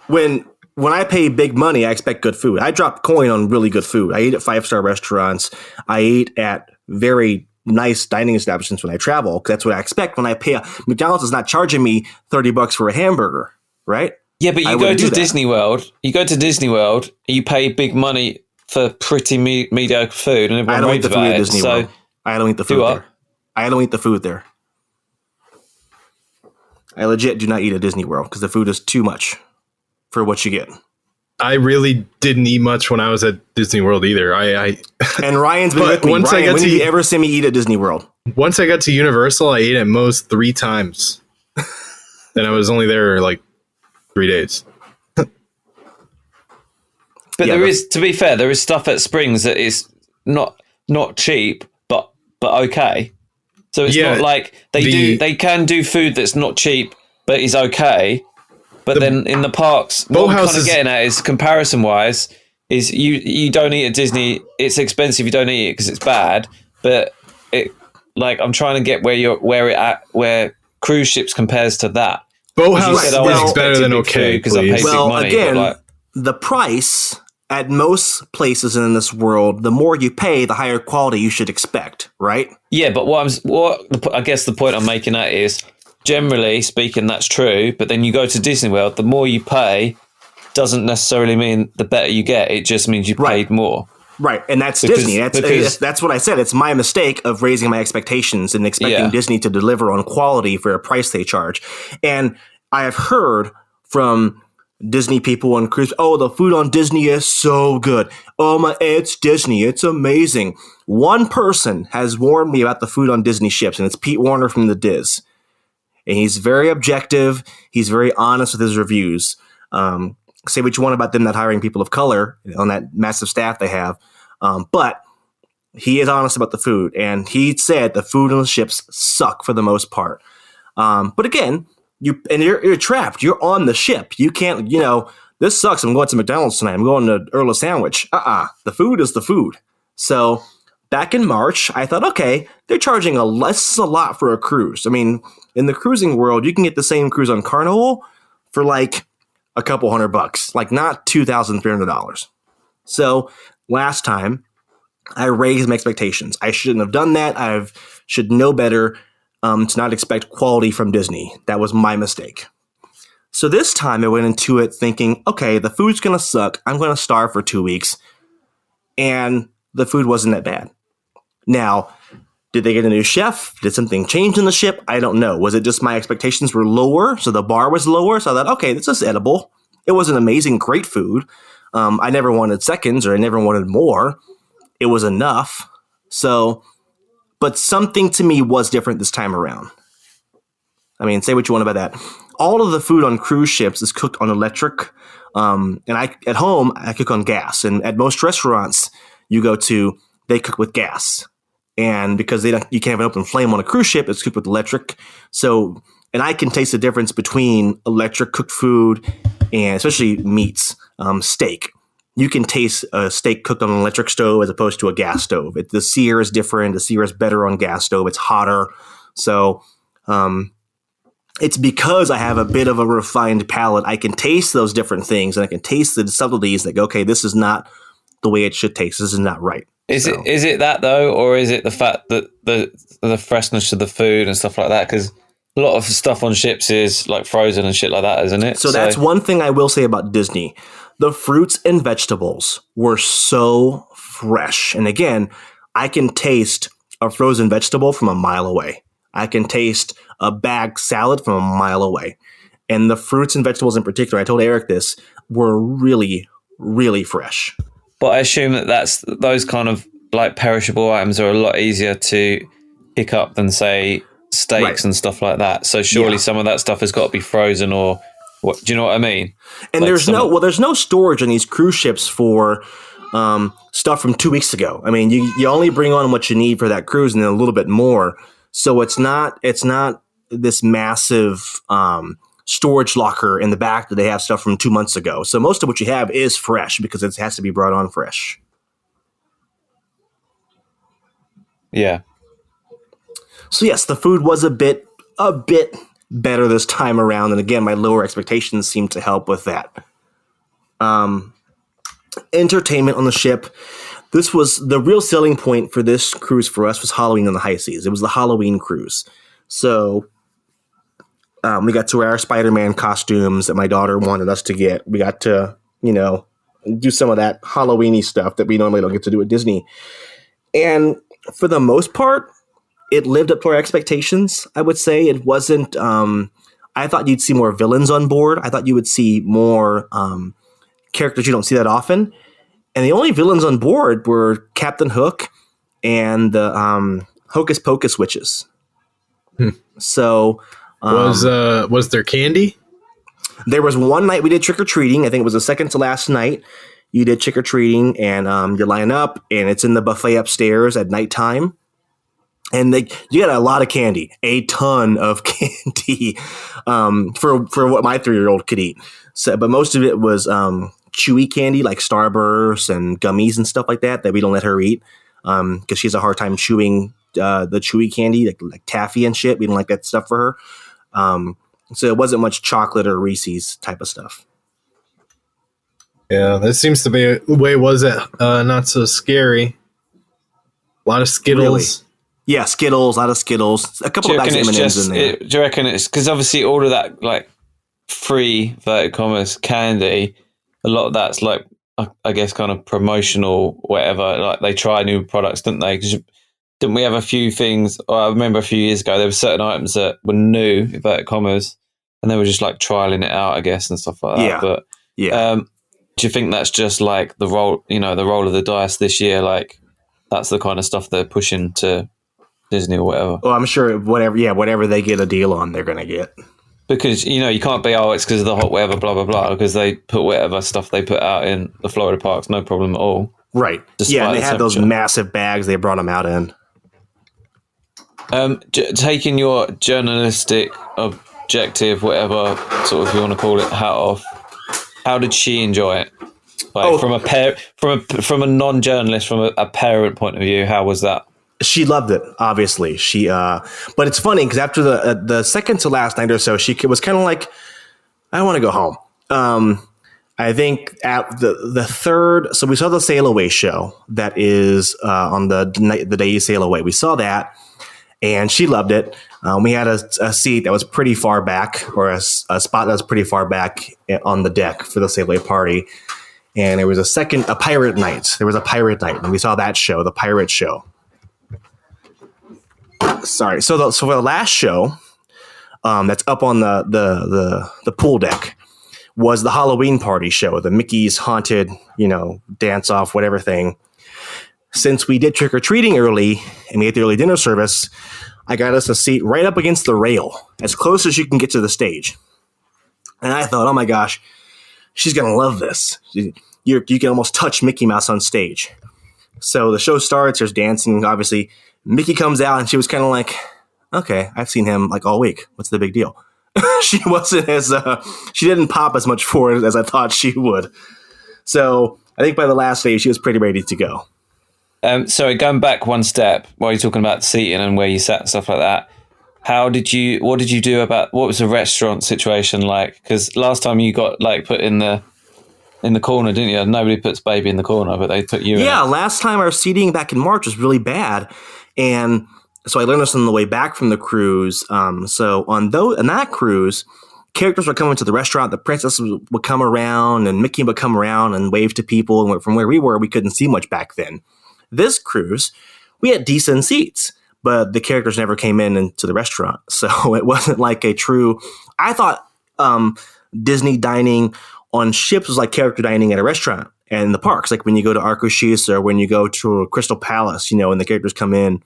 When I pay big money, I expect good food. I drop coin on really good food. I eat at 5-star restaurants. I eat at very nice dining establishments when I travel. That's what I expect when I pay. McDonald's is not charging me $30 for a hamburger, right? Yeah, but you go to Disney World. You go to Disney World. You pay big money for pretty mediocre food, and everyone raves about it. So I don't eat the food there. I don't eat the food there. I legit do not eat at Disney World because the food is too much for what you get. I really didn't eat much when I was at Disney World either. And Ryan's been with me. Once Ryan, when did you ever see me eat at Disney World? Once I got to Universal, I ate at most 3 times. And I was only there like 3 days. But to be fair, there is stuff at Springs that is not cheap, but okay. So it's not like they can do food that's not cheap, but is okay. But then in the parks, what I'm kind of getting at is comparison-wise, is you don't eat at Disney. It's expensive. You don't eat it because it's bad. But I'm trying to get where cruise ships compares to that. Boathouse is better than okay because I paid big money. Again, the price at most places in this world, the more you pay, the higher quality you should expect, right? Yeah, but I guess the point I'm making at is, generally speaking, that's true. But then you go to Disney World, the more you pay doesn't necessarily mean the better you get. It just means you paid more. Right, and that's Disney. That's what I said. It's my mistake of raising my expectations and expecting Disney to deliver on quality for a price they charge. And I have heard from Disney people on cruise, the food on Disney is so good. It's Disney. It's amazing. One person has warned me about the food on Disney ships, and it's Pete Warner from the Diz. And he's very objective. He's very honest with his reviews. Say what you want about them not hiring people of color on that massive staff they have. But he is honest about the food. And he said the food on the ships suck for the most part. But again, you're trapped. You're on the ship. You can't, this sucks. I'm going to McDonald's tonight. I'm going to Earl of Sandwich. The food is the food. So back in March, I thought, okay, they're charging a lot for a cruise. I mean, in the cruising world, you can get the same cruise on Carnival for like a couple $100, like not $2,300. So last time I raised my expectations. I shouldn't have done that. I should know better to not expect quality from Disney. That was my mistake. So this time I went into it thinking, okay, the food's going to suck. I'm going to starve for 2 weeks. And the food wasn't that bad. Now, did they get a new chef? Did something change in the ship? I don't know. Was it just my expectations were lower, so the bar was lower? So I thought, okay, this is edible. It was an amazing, great food. I never wanted seconds or I never wanted more. It was enough. So, but something to me was different this time around. I mean, say what you want about that. All of the food on cruise ships is cooked on electric. And at home, I cook on gas. And at most restaurants you go to, they cook with gas. And because you can't have an open flame on a cruise ship, it's cooked with electric. So, and I can taste the difference between electric cooked food and especially meats, steak. You can taste a steak cooked on an electric stove as opposed to a gas stove. The sear is different. The sear is better on gas stove. It's hotter. So, it's because I have a bit of a refined palate. I can taste those different things and I can taste the subtleties that go, okay, this is not the way it should taste. This is not right. Is it that though, or is it the fact that the freshness of the food and stuff like that? Because a lot of stuff on ships is like frozen and shit like that, isn't it? So that's one thing I will say about Disney. The fruits and vegetables were so fresh. And again, I can taste a frozen vegetable from a mile away. I can taste a bagged salad from a mile away. And the fruits and vegetables in particular, I told Eric this, were really, really fresh. But I assume that's those kind of like perishable items are a lot easier to pick up than say steaks and stuff like that. So surely some of that stuff has got to be frozen or what? Do you know what I mean? And like there's no storage on these cruise ships for stuff from 2 weeks ago. I mean, you only bring on what you need for that cruise and then a little bit more. So it's not this massive storage locker in the back that they have stuff from 2 months ago. So most of what you have is fresh because it has to be brought on fresh. Yeah. So yes, the food was a bit better this time around. And again, my lower expectations seem to help with that. Entertainment on the ship. This was the real selling point for this cruise for us was Halloween on the high seas. It was the Halloween cruise. So we got to wear our Spider-Man costumes that my daughter wanted us to get. We got to, do some of that Halloween-y stuff that we normally don't get to do at Disney. And for the most part, it lived up to our expectations, I would say. It wasn't I thought you'd see more villains on board. I thought you would see more characters you don't see that often. And the only villains on board were Captain Hook and the Hocus Pocus witches. So was there candy? There was one night we did trick or treating. I think it was the second to last night. You did trick or treating, and you line up, and it's in the buffet upstairs at nighttime. And you got a lot of candy, a ton of candy, for what my 3-year-old could eat. So, but most of it was chewy candy like Starburst and gummies and stuff like that we don't let her eat because she has a hard time chewing the chewy candy like taffy and shit. We don't like that stuff for her. So it wasn't much chocolate or Reese's type of stuff. Yeah, that seems to be the way. Was it not so scary? A lot of Skittles. Really? Yeah, Skittles, a lot of Skittles, a couple of bags of M&Ms in there. Do you reckon it's because obviously all of that like free inverted commas candy, a lot of that's like I guess kind of promotional, whatever. Like they try new products, didn't they? Because didn't we have a few things? I remember a few years ago there were certain items that were new inverted commas, and they were just like trialing it out, I guess, and stuff like that. Yeah. But Do you think that's just like the roll of the dice this year? Like that's the kind of stuff they're pushing to Disney or whatever? Well, I'm sure whatever they get a deal on, they're going to get. Because, you can't be, it's because of the hot weather, blah, blah, blah, because they put whatever stuff they put out in the Florida parks, no problem at all. Right. Yeah, and they had those massive bags they brought them out in. Taking your journalistic objective, whatever sort of you want to call it, hat off, how did she enjoy it? Like from a non-journalist, from a parent point of view, how was that? She loved it, obviously. But it's funny because after the second to last night or so, she was kind of like, I want to go home. I think at the third, so we saw the Sail Away show that is on the day you sail away. We saw that, and she loved it. We had a seat that was pretty far back, or a spot that was pretty far back on the deck for the Sail Away party. And there was a pirate night. There was a pirate night, and we saw that show, the pirate show. Sorry. So for the last show, that's up on the pool deck, was the Halloween party show, the Mickey's Haunted, dance off, whatever thing. Since we did trick or treating early and we had the early dinner service, I got us a seat right up against the rail, as close as you can get to the stage. And I thought, oh my gosh, she's gonna love this. You can almost touch Mickey Mouse on stage. So the show starts. There's dancing, obviously. Mickey comes out and she was kind of like, okay, I've seen him like all week. What's the big deal? She wasn't she didn't pop as much for it as I thought she would. So I think by the last stage, she was pretty ready to go. Sorry, going back one step while you're talking about seating and where you sat and stuff like that. What did you do what was the restaurant situation like? Because last time you got like put in the corner, didn't you? Nobody puts baby in the corner, but they put you in. Yeah, last time our seating back in March was really bad. And so I learned this on the way back from the cruise. So on that cruise, characters were coming to the restaurant. The princess would come around and Mickey would come around and wave to people. And from where we were, we couldn't see much back then. This cruise, we had decent seats, but the characters never came into the restaurant. So it wasn't like a true... I thought Disney dining on ships was like character dining at a restaurant and in the parks. Like when you go to Arcochis or when you go to Crystal Palace, and the characters come in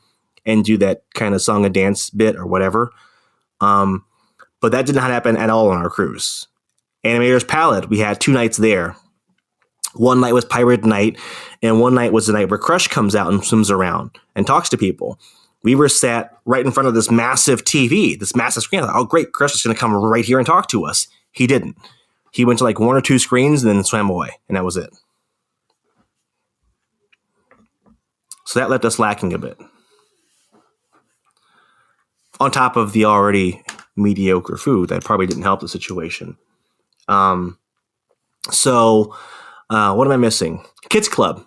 and do that kind of song and dance bit or whatever. But that did not happen at all on our cruise. Animator's Palette, we had 2 nights there. One night was Pirate Night, and one night was the night where Crush comes out and swims around and talks to people. We were sat right in front of this massive TV, this massive screen. I thought, oh, great, Crush is going to come right here and talk to us. He didn't. He went to like 1 or 2 screens and then swam away, and that was it. So that left us lacking a bit. On top of the already mediocre food, that probably didn't help the situation. So what am I missing? Kids Club.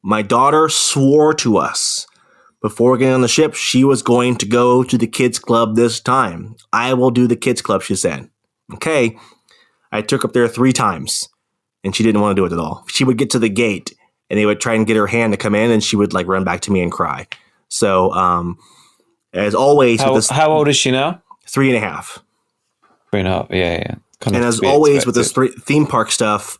My daughter swore to us before getting on the ship, she was going to go to the Kids Club this time. I will do the Kids Club, she said. Okay. I took her up there 3 times, and she didn't want to do it at all. She would get to the gate, and they would try and get her hand to come in, and she would like run back to me and cry. So, as always, how old is she now? 3.5. 3.5. Yeah. And as always with this theme park stuff,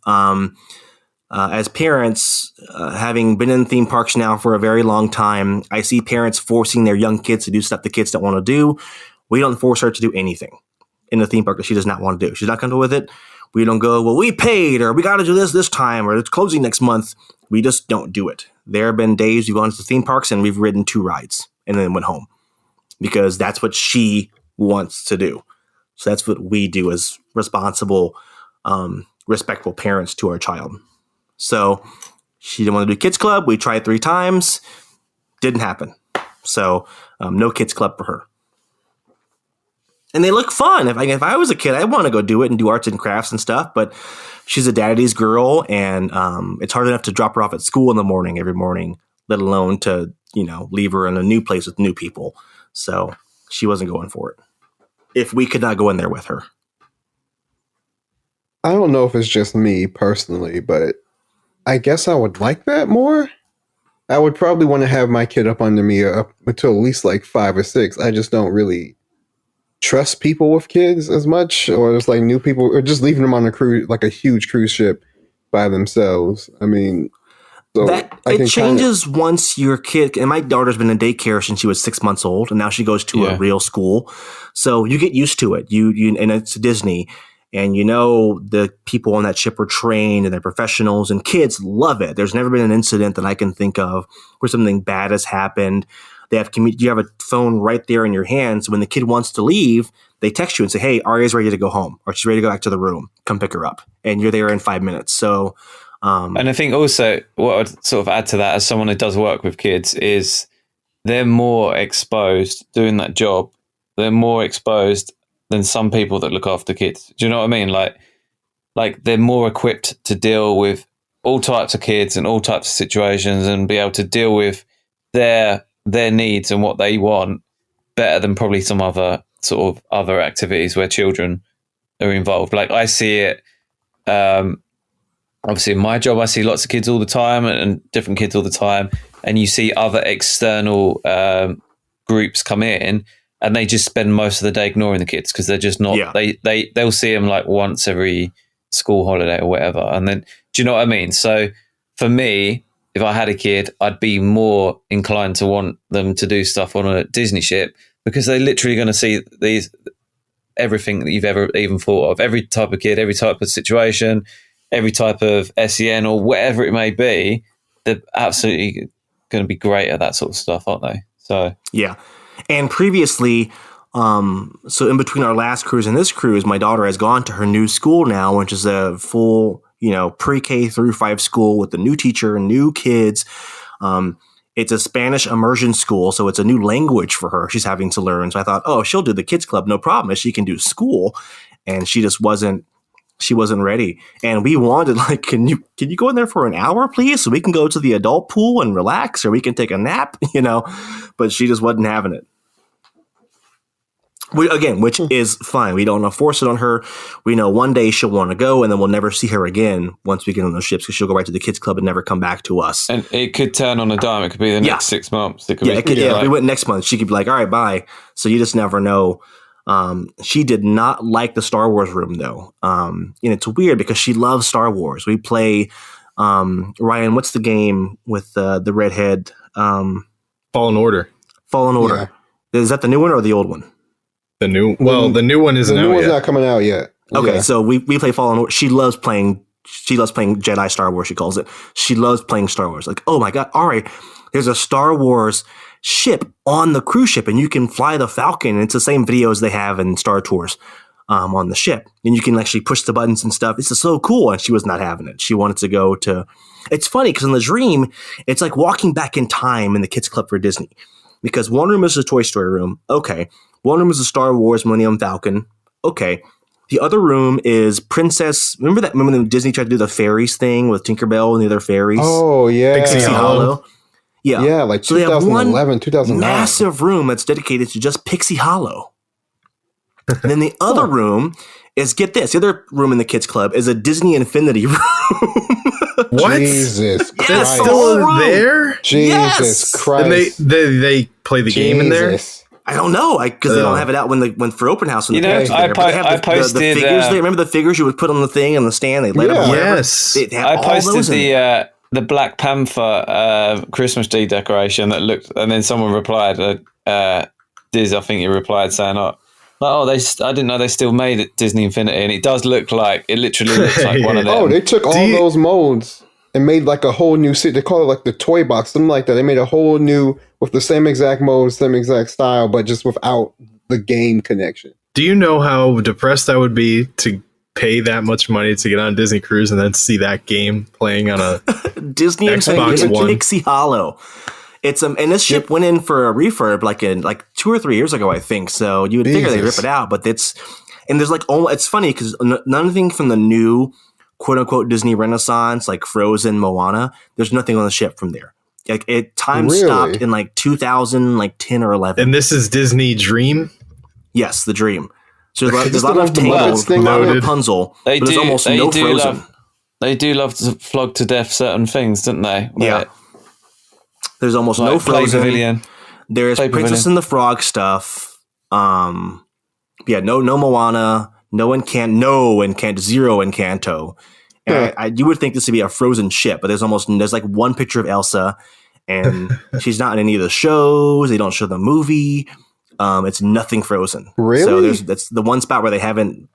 as parents, having been in theme parks now for a very long time, I see parents forcing their young kids to do stuff the kids don't want to do. We don't force her to do anything in the theme park that she does not want to do. She's not comfortable with it. We don't go, well, we paid, or we got to do this time, or it's closing next month. We just don't do it. There have been days we've gone to the theme parks and we've ridden 2 rides and then went home because that's what she wants to do. So that's what we do as responsible, respectful parents to our child. So she didn't want to do kids club. We tried 3 times. Didn't happen. So no kids club for her. And they look fun. If I was a kid, I'd want to go do it and do arts and crafts and stuff. But she's a daddy's girl, and it's hard enough to drop her off at school in the morning every morning, let alone to leave her in a new place with new people. So she wasn't going for it. If we could not go in there with her. I don't know if it's just me personally, but I guess I would like that more. I would probably want to have my kid up under me up until at least like 5 or 6. I just don't really trust people with kids as much, or just like new people, or just leaving them on a cruise, like a huge cruise ship by themselves. I mean, so it changes once your kid, and my daughter's been in daycare since she was 6 months old, and now she goes to a real school. So you get used to it. You and it's Disney, and the people on that ship are trained and they're professionals, and kids love it. There's never been an incident that I can think of where something bad has happened. You have a phone right there in your hand. So when the kid wants to leave, they text you and say, hey, Arya's ready to go home, or she's ready to go back to the room. Come pick her up. And you're there in 5 minutes. So, and I think also what I'd sort of add to that as someone who does work with kids is they're more exposed doing that job. They're more exposed than some people that look after kids. Do you know what I mean? Like they're more equipped to deal with all types of kids and all types of situations and be able to deal with their needs and what they want better than probably some other sort of other activities where children are involved. Like I see it, obviously in my job, I see lots of kids all the time and different kids all the time. And you see other external groups come in and they just spend most of the day ignoring the kids because they're just not, they'll see them like once every school holiday or whatever. And then, do you know what I mean? So for me, if I had a kid, I'd be more inclined to want them to do stuff on a Disney ship because they're literally going to see everything that you've ever even thought of. Every type of kid, every type of situation, every type of SEN or whatever it may be, they're absolutely going to be great at that sort of stuff, aren't they? So yeah. And previously, so in between our last cruise and this cruise, my daughter has gone to her new school now, which is a full pre-K through 5 school with a new teacher and new kids. It's a Spanish immersion school, so it's a new language for her she's having to learn. So I thought, she'll do the kids club, no problem, if she can do school. And she just wasn't ready. And we wanted, like, can you go in there for an hour, please, so we can go to the adult pool and relax, or we can take a nap, But she just wasn't having it. Which is fine. We don't want to force it on her. We know one day she'll want to go, and then we'll never see her again once we get on those ships because she'll go right to the kids club and never come back to us. And it could turn on a dime. It could be the next 6 months. It could be, if we went next month, she could be like, all right, bye. So you just never know. She did not like the Star Wars room, though. And it's weird because she loves Star Wars. We play, Ryan, what's the game with the redhead? Fallen Order. Fallen Order. Yeah. Is that the new one or the old one? The new one isn't out yet. The new one's not coming out yet. Okay, so we play Fallen Order. She loves playing Jedi Star Wars, she calls it. She loves playing Star Wars. Like, oh my God, all right, there's a Star Wars ship on the cruise ship and you can fly the Falcon. And it's the same videos they have in Star Tours on the ship. And you can actually push the buttons and stuff. This is so cool. And she was not having it. She wanted to go to, it's funny because in the dream, it's like walking back in time in the kids club for Disney. Because one room is a Toy Story room. Okay. One room is a Star Wars Millennium Falcon. Okay. The other room is Princess. Remember when Disney tried to do the fairies thing with Tinkerbell and the other fairies? Oh, yeah. Pixie Hollow. Yeah. Yeah, like so 2011, 2009. Massive room that's dedicated to just Pixie Hollow. And then the other room is, get this, the other room in the kids club is a Disney Infinity room. What? Jesus Christ. That's still there? Jesus Christ. And they play the game in there? I don't know, because they don't have it out when for open house. When You know, I posted the figures. Remember the figures you would put on the thing and the stand. They light up. Yes, I posted the Black Panther Christmas tree decoration that looked, and then someone replied, Diz, I think you replied saying, I didn't know they still made it Disney Infinity, and it does look like, it literally looks like one of them. Oh, they took all those molds and made like a whole new set. They call it like the toy box, something like that. They made a whole new, with the same exact mold, same exact style, but just without the game connection. Do you know how depressed I would be to pay that much money to get on Disney Cruise and then see that game playing on a Disney Xbox One? Pixie Hollow. It's and this ship went in for a refurb like 2 or 3 years ago, I think. So you would figure they'd rip it out, but there's like it's funny because nothing from the new quote unquote Disney Renaissance, like Frozen, Moana, there's nothing on the ship from there. Like time stopped in like 2010 or 11. And this is Disney Dream? Yes, the Dream. So there's a lot of Tangled, a lot of Rapunzel, but there's almost no Frozen. They do love to flog to death certain things, don't they? Yeah. There's almost no Frozen. Pavilion. There's Princess and the Frog stuff. No Moana, no Encanto, zero Encanto. And you would think this would be a Frozen ship, but there's like one picture of Elsa, and she's not in any of the shows. They don't show the movie. It's nothing Frozen. Really? So that's the one spot where they haven't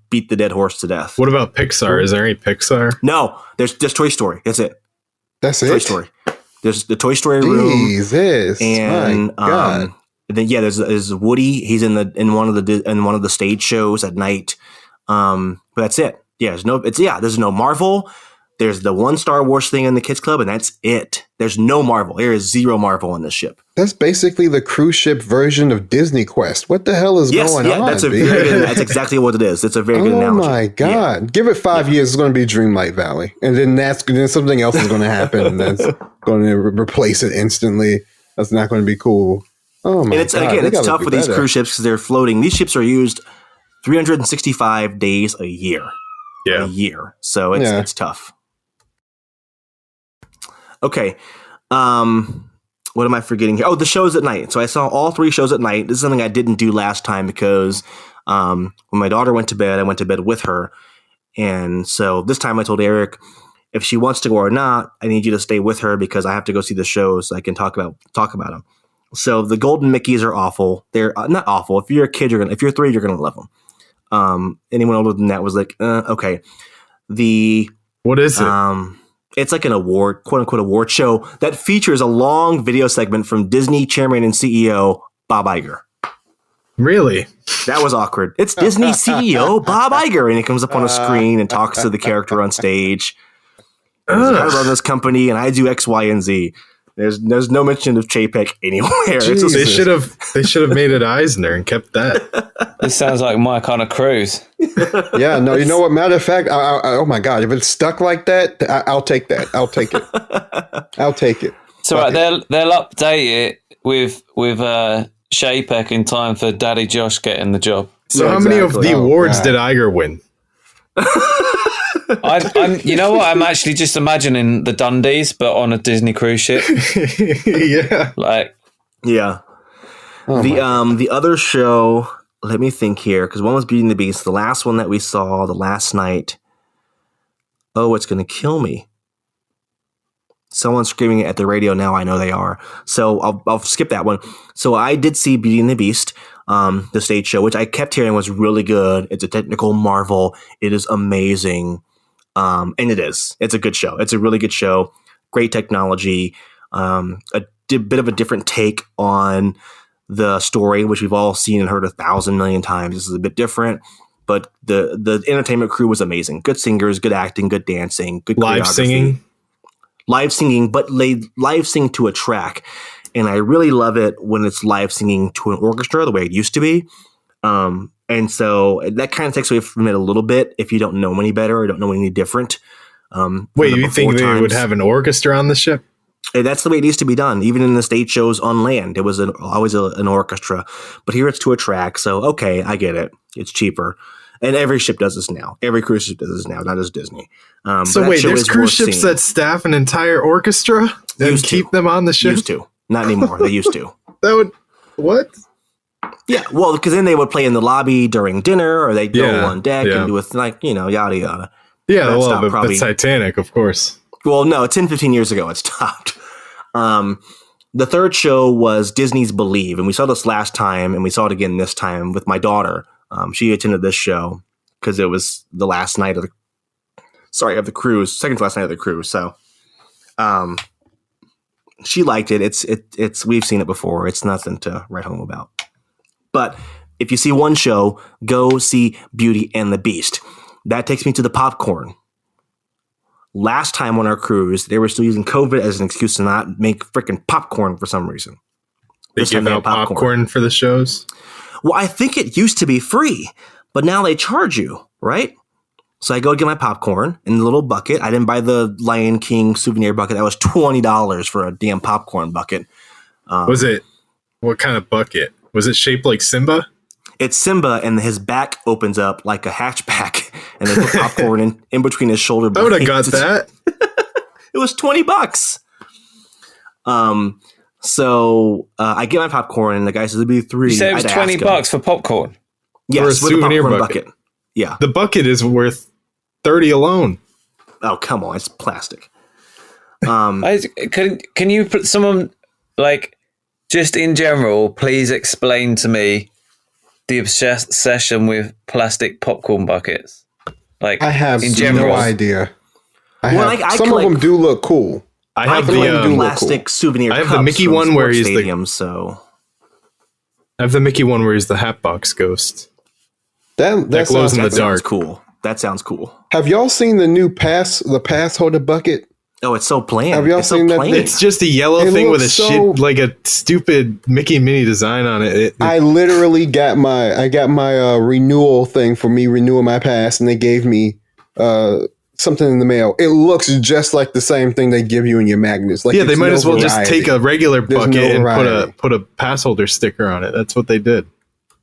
beat the dead horse to death. What about Pixar? Is there any Pixar? No, there's just Toy Story. That's it. Toy Story. There's the Toy Story room. Jesus, and then there's Woody. He's in one of the stage shows at night. But that's it. Yeah, there's no Marvel. There's the one Star Wars thing in the kids club, and that's it. There's no Marvel. There is zero Marvel on this ship. That's basically the cruise ship version of Disney Quest. What the hell is going on? That's exactly what it is. It's a very good analogy. Oh my God. Yeah. Give it 5 years, it's going to be Dreamlight Valley. And then something else is going to happen, and that's going to replace it instantly. That's not going to be cool. Oh my God. Again, it's tough with these cruise ships because they're floating. These ships are used 365 days a year. Yeah. A year. So it's tough. Okay. What am I forgetting here? Oh, the shows at night. So I saw all 3 shows at night. This is something I didn't do last time because when my daughter went to bed, I went to bed with her. And so this time I told Eric, if she wants to go or not, I need you to stay with her because I have to go see the shows so I can talk about them. So the Golden Mickeys are awful. They're not awful. If you're a kid, if you're 3, you're going to love them. Anyone older than that was like, okay. What is it? It's like an award, quote unquote, award show that features a long video segment from Disney chairman and CEO Bob Iger. Really? That was awkward. It's Disney CEO Bob Iger, and he comes up on a screen and talks to the character on stage. I run this company, and I do X, Y, and Z. There's no mention of Chapek anywhere. They should have made it Eisner and kept that. This sounds like my kind of cruise. Yeah, no, you know what? Matter of fact, oh my God, if it's stuck like that, I'll take that. I'll take it. I'll take it. So they'll update it with Chapek in time for Daddy Josh getting the job. So how many of the awards did Iger win? You know what? I'm actually just imagining the Dundies, but on a Disney cruise ship. Yeah. The other show. Let me think here, because one was Beauty and the Beast. The last one that we saw the last night. Oh, it's going to kill me. Someone's screaming at the radio now. I know they are. So I'll skip that one. So I did see Beauty and the Beast, the stage show, which I kept hearing was really good. It's a technical marvel. It is amazing. And it is. It's a good show. It's a really good show. Great technology. A bit of a different take on the story, which we've all seen and heard 1,000 million times. This is a bit different, but the entertainment crew was amazing. Good singers, good acting, good dancing, good live singing, but live sing to a track. And I really love it when it's live singing to an orchestra the way it used to be. And so that kind of takes away from it a little bit if you don't know any better or don't know any different. Wait, you think they would have an orchestra on the ship? And that's the way it used to be done. Even in the stage shows on land, it was always an orchestra. But here it's to a track. So, okay, I get it. It's cheaper. And every ship does this now. Every cruise ship does this now, not just Disney. So wait, there's cruise ships that staff an entire orchestra and keep them on the ship? Used to. Not anymore. They used to. What? Yeah, well, because then they would play in the lobby during dinner, or they'd go on deck and do yada yada. Yeah, that's Titanic, of course. Well, no, 10, 15 years ago it stopped. The third show was Disney's Believe, and we saw this last time, and we saw it again this time with my daughter. She attended this show because it was the last night of the cruise, second to last night of the cruise. So, she liked it. It's we've seen it before. It's nothing to write home about. But if you see one show, go see Beauty and the Beast. That takes me to the popcorn. Last time on our cruise, they were still using COVID as an excuse to not make freaking popcorn for some reason. They give out popcorn for the shows? Well, I think it used to be free, but now they charge you, right? So I go get my popcorn in the little bucket. I didn't buy the Lion King souvenir bucket. That was $20 for a damn popcorn bucket. What kind of bucket? Was it shaped like Simba? It's Simba, and his back opens up like a hatchback, and they put popcorn in between his shoulder blades. I would have got that. It was $20. So I get my popcorn, and the guy says it'd be $3. You said it was $20 for popcorn. Yes, for a souvenir bucket. Yeah, the bucket is worth $30 alone. Oh, come on, it's plastic. Can you put someone like just in general? Please explain to me the obsession with plastic popcorn buckets. Like I have in general. no idea. Some of them do look cool. I have the plastic souvenir. I have the Mickey one where he's so. I have the Mickey one where he's the Hatbox Ghost. That glows in the dark. Sounds cool. That sounds cool. Have y'all seen the new pass holder bucket? Oh, it's so plain. Have y'all seen that? It's just a yellow thing with a stupid Mickey and Minnie design on it. I literally got my renewal thing for me renewing my pass, and they gave me something in the mail. It looks just like the same thing they give you in your magnets. Like, they might as well just take a regular bucket and put a pass holder sticker on it. That's what they did.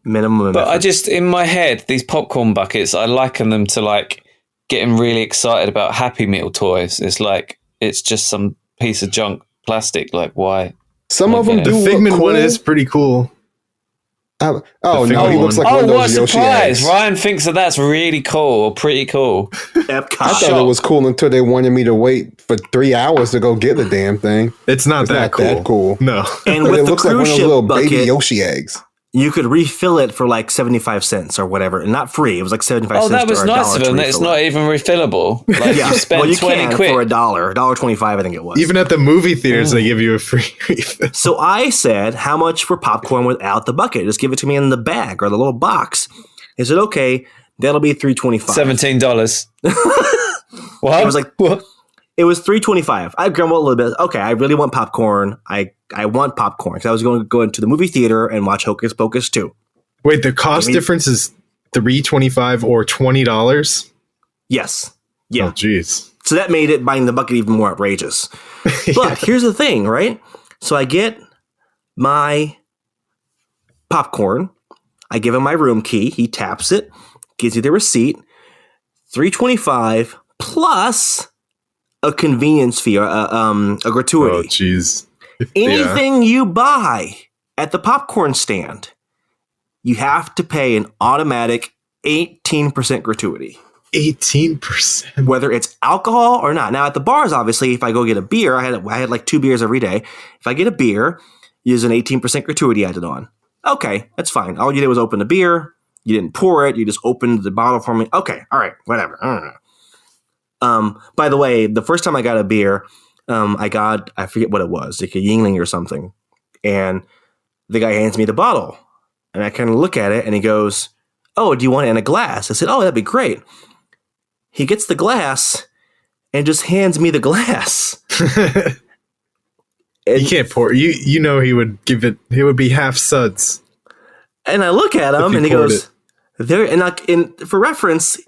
Minimum. But in my head, these popcorn buckets, I liken them to like getting really excited about Happy Meal toys. It's like it's just some piece of junk plastic. Like, why? Some of them do. The Figment look cool. one is pretty cool. He looks like one of those what Yoshi surprise! eggs. Ryan thinks that's really cool or pretty cool. Epcot. I thought it was cool until they wanted me to wait for 3 hours to go get the damn thing. It's not that cool. No. And But with it the looks like one of cruise those ship little bucket, baby Yoshi eggs. you could refill it for like 75 cents or whatever, and not free. It was like 75 cents. Oh, that was or nice of $1 them. to That it's refill not it. even refillable. Like Yeah, you spend well, you 20 can quid for $1.25, I think it was. Even at the movie theaters, they give you a free refill. So I said, how much for popcorn without the bucket? Just give it to me in the bag or the little box. He said, okay, that'll be $3.25. $17. What? I was like, what? It was $3.25. I grumbled a little bit. Okay, I really want popcorn. I want popcorn because I was going to go into the movie theater and watch Hocus Pocus 2. Wait, the cost difference is $3.25 or $20? Yes. Yeah. Oh, jeez. So that made it buying the bucket even more outrageous. But here's the thing, right? So I get my popcorn. I give him my room key. He taps it, gives you the receipt. $3.25 plus a convenience fee, a gratuity. Oh, jeez. Anything you buy at the popcorn stand, you have to pay an automatic 18% gratuity. 18%? Whether it's alcohol or not. Now, at the bars, obviously, if I go get a beer, I had like 2 beers every day. If I get a beer, use an 18% gratuity added on. Okay, that's fine. All you did was open the beer. You didn't pour it. You just opened the bottle for me. Okay, all right, whatever. I don't know. By the way, the first time I got a beer, I forget what it was, like a Yingling or something. And the guy hands me the bottle. And I kind of look at it and he goes, oh, do you want it in a glass? I said, oh, that'd be great. He gets the glass and just hands me the glass. You can't pour. You know he would give it. He would be half suds. And I look at him and he goes, "There." And for reference,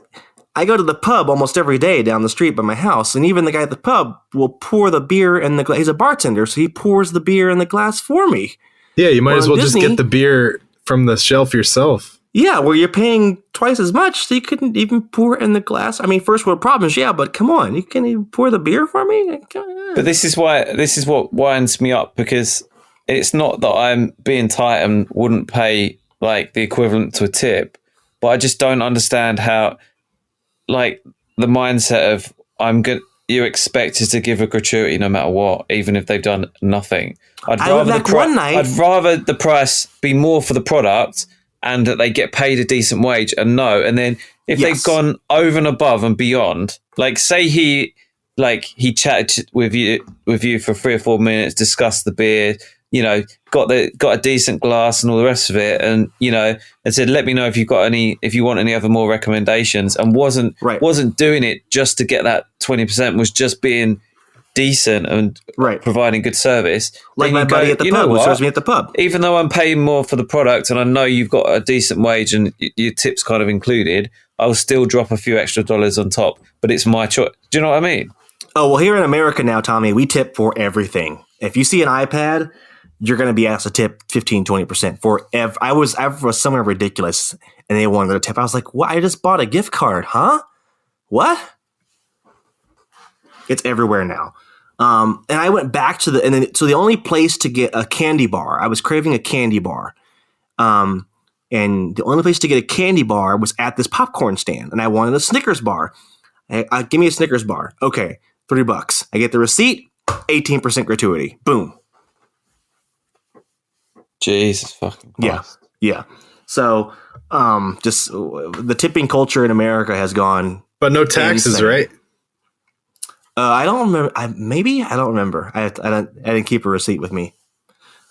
I go to the pub almost every day down the street by my house, and even the guy at the pub will pour the beer in the glass. He's a bartender, so he pours the beer in the glass for me. Yeah, you might as well Disney, just get the beer from the shelf yourself. Yeah, where you're paying twice as much, so you couldn't even pour it in the glass. I mean, first world problems, yeah, but come on, you can't even pour the beer for me? But this is what winds me up, because it's not that I'm being tight and wouldn't pay like the equivalent to a tip, but I just don't understand how, like, the mindset of you're expected to give a gratuity no matter what, even if they've done nothing. I'd rather the price be more for the product and that they get paid a decent wage, and then if they've gone over and above and beyond, like say he chatted with you for 3 or 4 minutes, discussed the beer, got a decent glass and all the rest of it, and and said, let me know if you want any other more recommendations, and wasn't doing it just to get that 20%, was just being decent and providing good service. Like my buddy at the pub who serves me at the pub. Even though I'm paying more for the product and I know you've got a decent wage and your tips kind of included, I'll still drop a few extra dollars on top, but it's my choice. Do you know what I mean? Oh, well, here in America now, Tommy, we tip for everything. If you see an iPad, you're going to be asked to tip 15, 20% for I was somewhere ridiculous and they wanted a tip. I was like, what? I just bought a gift card, huh? What? It's everywhere now. And I went back to the only place to get a candy bar, I was craving a candy bar. And the only place to get a candy bar was at this popcorn stand. And I wanted a Snickers bar. Give me a Snickers bar. Okay, $3. I get the receipt, 18% gratuity. Boom. Jesus fucking Christ. Yeah. So, just the tipping culture in America has gone. But no taxes, insane. Right? I don't remember. I don't remember. I didn't keep a receipt with me.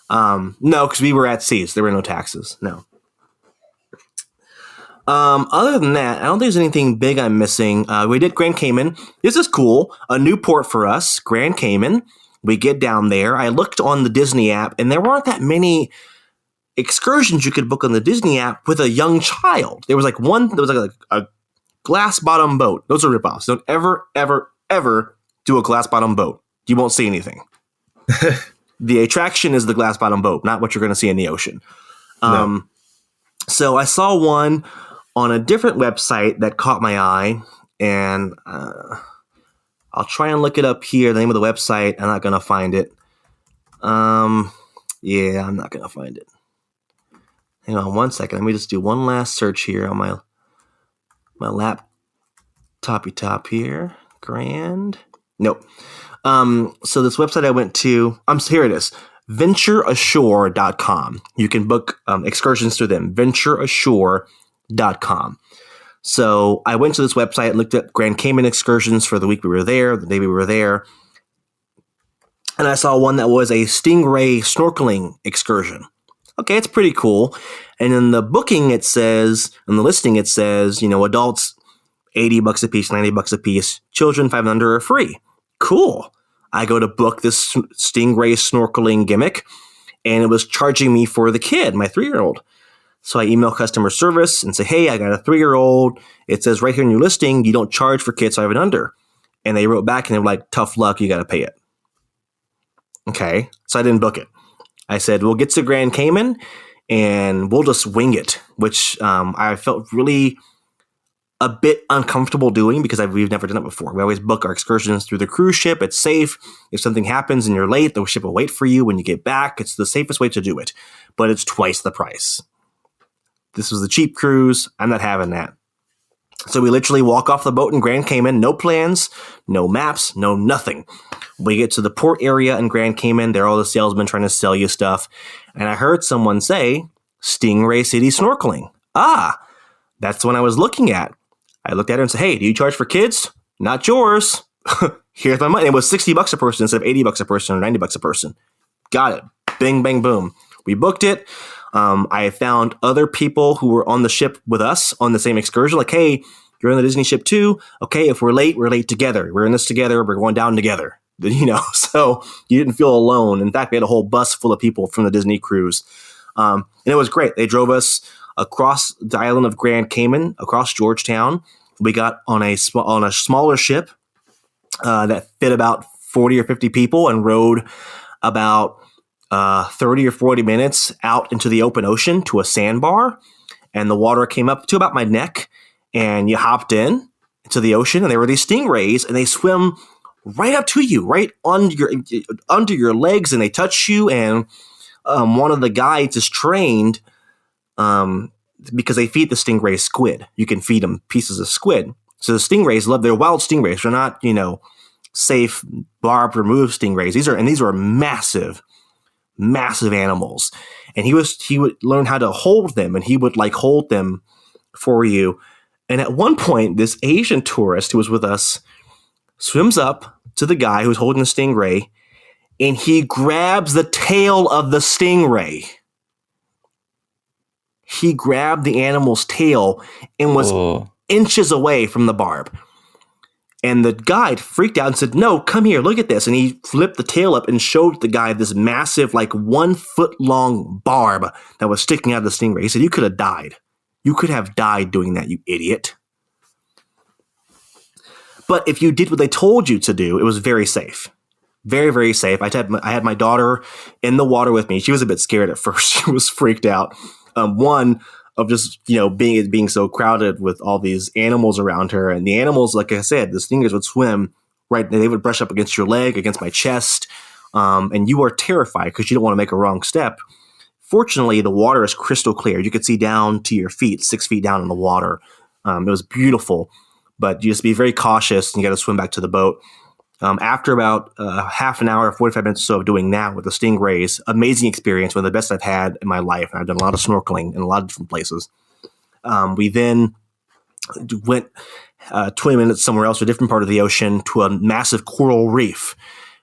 No, because we were at C's. There were no taxes. No. Other than that, I don't think there's anything big I'm missing. We did Grand Cayman. This is cool. A new port for us, Grand Cayman. We get down there. I looked on the Disney app, and there weren't that many excursions you could book on the Disney app with a young child. There was like a glass bottom boat. Those are ripoffs. Don't ever, ever, ever do a glass bottom boat. You won't see anything. The attraction is the glass bottom boat, not what you're going to see in the ocean. No. So I saw one on a different website that caught my eye, and I'll try and look it up here. The name of the website, I'm not going to find it. Yeah, I'm not going to find it. Hang on one second. Let me just do one last search here on my laptopy top here. Grand. Nope. So this website I went to, here it is. ventureashore.com. You can book excursions through them. ventureashore.com. So I went to this website and looked at Grand Cayman excursions for the week we were there, the day we were there. And I saw one that was a stingray snorkeling excursion. Okay, it's pretty cool. And in the booking, it says, in the listing, it says, adults, $80 a piece, $90 a piece. Children 5 and under are free. Cool. I go to book this stingray snorkeling gimmick, and it was charging me for the kid, my 3-year-old. So I email customer service and say, hey, I got a 3-year-old. It says right here in your listing, you don't charge for kids 5 and under. And they wrote back and they were like, tough luck, you got to pay it. Okay. So I didn't book it. I said, we'll get to Grand Cayman and we'll just wing it, which I felt really a bit uncomfortable doing because we've never done it before. We always book our excursions through the cruise ship. It's safe. If something happens and you're late, the ship will wait for you when you get back. It's the safest way to do it, but it's twice the price. This was the cheap cruise. I'm not having that. So we literally walk off the boat in Grand Cayman. No plans, no maps, no nothing. We get to the port area in Grand Cayman. There are all the salesmen trying to sell you stuff. And I heard someone say, Stingray City snorkeling. That's the one I was looking at. I looked at her and said, hey, do you charge for kids? Not yours. Here's my money. It was $60 a person instead of $80 a person or $90 a person. Got it. Bing, bang, boom. We booked it. I found other people who were on the ship with us on the same excursion. Like, hey, you're on the Disney ship too. Okay, if we're late together. We're in this together. We're going down together. So you didn't feel alone. In fact, we had a whole bus full of people from the Disney cruise. And it was great. They drove us across the island of Grand Cayman, across Georgetown. We got on a smaller ship that fit about 40 or 50 people and rode about 30 or 40 minutes out into the open ocean to a sandbar. And the water came up to about my neck. And you hopped in to the ocean, and there were these stingrays, and they swim right up to you, right under your legs, and they touch you. And one of the guides is trained because they feed the stingray squid. You can feed them pieces of squid. So the stingrays they're wild stingrays. They're not, safe barbed removed stingrays. These are massive, massive animals. And he would learn how to hold them, and he would hold them for you. And at one point, this Asian tourist who was with us swims up to the guy who's holding the stingray, and he grabs the tail of the stingray. He grabbed the animal's tail and was inches away from the barb. And the guide freaked out and said, "No, come here, look at this." And he flipped the tail up and showed the guy this massive, 1 foot long barb that was sticking out of the stingray. He said, "You could have died. You could have died doing that, you idiot." But if you did what they told you to do, it was very safe. Very, very safe. I had my daughter in the water with me. She was a bit scared at first. She was freaked out. One, of just, being so crowded with all these animals around her. And the animals, like I said, the stingers would swim right. They would brush up against your leg, against my chest. And you are terrified because you don't want to make a wrong step. Fortunately, the water is crystal clear. You could see down to your feet, 6 feet down in the water. It was beautiful, but you just be very cautious, and you got to swim back to the boat. After about half an hour, 45 minutes or so of doing that with the stingrays, amazing experience, one of the best I've had in my life. And I've done a lot of snorkeling in a lot of different places. We then went 20 minutes somewhere else, a different part of the ocean, to a massive coral reef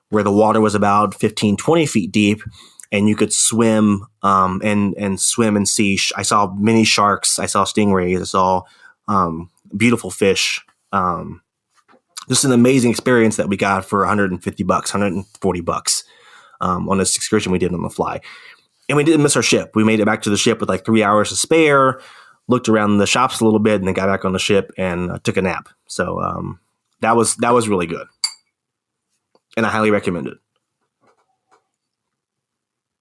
where the water was about 15, 20 feet deep, and you could swim and swim and see. I saw many sharks. I saw stingrays. I saw beautiful fish. Just an amazing experience that we got for $150, $140 on this excursion we did on the fly. And we didn't miss our ship. We made it back to the ship with 3 hours to spare, looked around the shops a little bit, and then got back on the ship and took a nap. So that was really good. And I highly recommend it.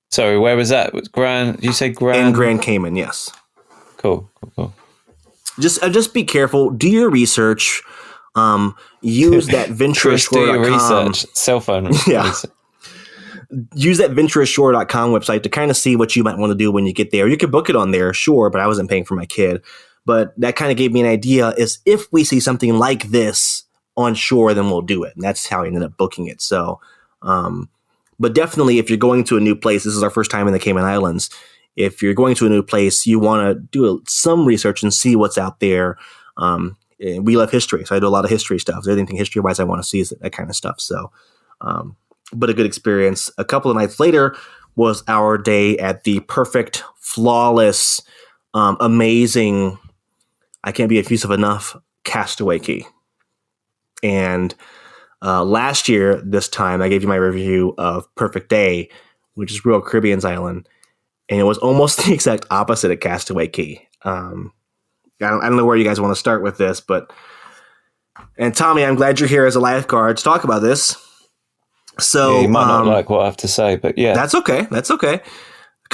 Sorry, where was that? Grand? You say Grand? In Grand Cayman, yes. Cool. Just be careful. Do your research. Use that venturashore.com. research. Cell phone. Yeah. Use that venturashore.com website to kind of see what you might want to do when you get there. You could book it on there, sure, but I wasn't paying for my kid. But that kind of gave me an idea is if we see something like this on shore, then we'll do it. And that's how I ended up booking it. So, but definitely if you're going to a new place, this is our first time in the Cayman Islands. If you're going to a new place, you want to do some research and see what's out there. We love history, so I do a lot of history stuff. So anything history-wise I want to see is that kind of stuff. So, but a good experience. A couple of nights later was our day at the perfect, flawless, amazing, I can't be effusive enough, Castaway Cay. And last year, this time, I gave you my review of Perfect Day, which is Royal Caribbean's island. And it was almost the exact opposite at Castaway Cay. I don't know where you guys want to start with this, and Tommy, I'm glad you're here as a lifeguard to talk about this. So yeah, you might not like what I have to say, but yeah, that's okay. Because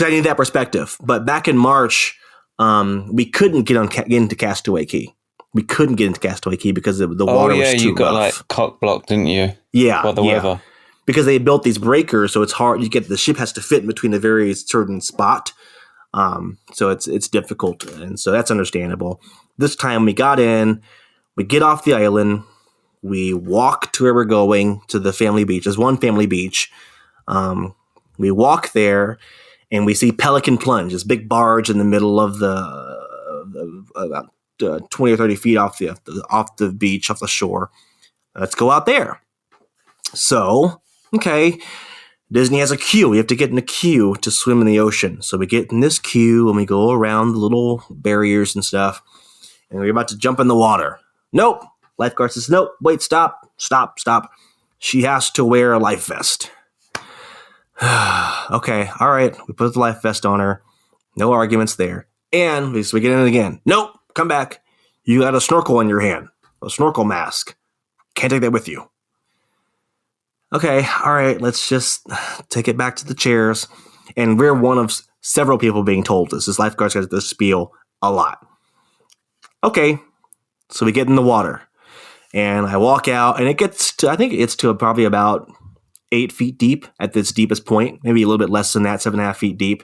I need that perspective. But back in March, we couldn't get into Castaway Cay. We couldn't get into Castaway Cay because the water was too rough. You got cock blocked, didn't you? Yeah, by the weather. Because they built these breakers, so it's hard. The ship has to fit in between a very certain spot. So it's difficult, and so that's understandable. This time we got in, we get off the island, we walk to where we're going, to the family beach. There's one family beach. We walk there, and we see Pelican Plunge, this big barge in the middle of about 20 or 30 feet off the beach, off the shore. Let's go out there. So, okay. Disney has a queue. We have to get in a queue to swim in the ocean. So we get in this queue and we go around the little barriers and stuff. And we're about to jump in the water. Nope. Lifeguard says, nope. Wait, stop. She has to wear a life vest. Okay. All right. We put the life vest on her. No arguments there. And we get in it again. Nope. Come back. You got a snorkel in your hand. A snorkel mask. Can't take that with you. Okay, all right, let's just take it back to the chairs. And we're one of several people being told this. This lifeguard's got this spiel a lot. Okay, so we get in the water. And I walk out, and I think it's to probably about 8 feet deep at its deepest point. Maybe a little bit less than that, 7.5 feet deep.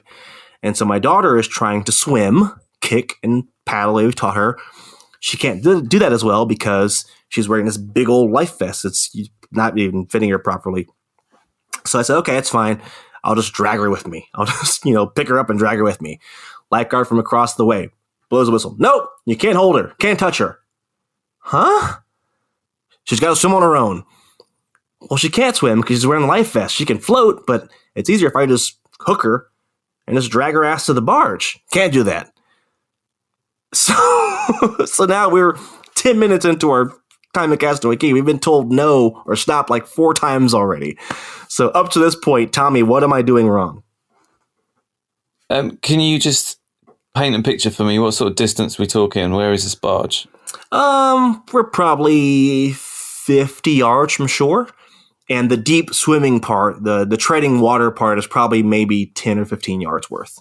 And so my daughter is trying to swim, kick, and paddle. We've taught her. She can't do that as well because she's wearing this big old life vest. It's not even fitting her properly. So I said, okay, it's fine. I'll just drag her with me. I'll just, pick her up and drag her with me. Lifeguard from across the way blows a whistle. Nope, you can't hold her. Can't touch her. Huh? She's got to swim on her own. Well, she can't swim because she's wearing a life vest. She can float, but it's easier if I just hook her and just drag her ass to the barge. Can't do that. So now we're 10 minutes into our time at Castaway Cay. We've been told no or stop like 4 times already. So up to this point, Tommy, what am I doing wrong? Can you just paint a picture for me? What sort of distance are we talking? Where is this barge? We're probably 50 yards from shore. And the deep swimming part, the treading water part, is probably maybe 10 or 15 yards worth.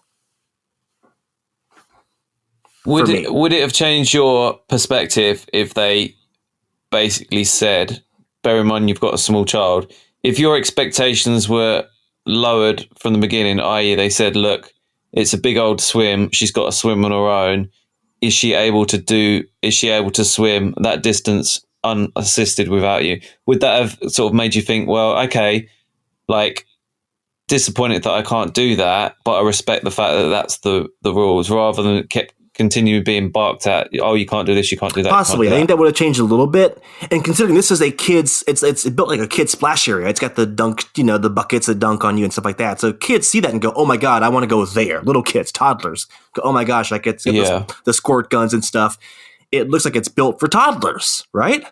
Would it have changed your perspective if they basically said, bear in mind you've got a small child, if your expectations were lowered from the beginning, i.e. they said, look, it's a big old swim, she's got to swim on her own, is she able to swim that distance unassisted without you? Would that have sort of made you think, well, okay, like, disappointed that I can't do that, but I respect the fact that that's the rules, rather than it kept continue being barked at, oh, you can't do this, you can't do that. Possibly. I think that would have changed a little bit. And considering this is a kid's, it's built like a kid's splash area. It's got the dunk, the buckets that dunk on you and stuff like that. So kids see that and go, oh my God, I want to go there. Little kids, toddlers go, oh my gosh, I get the squirt guns and stuff. It looks like it's built for toddlers, right?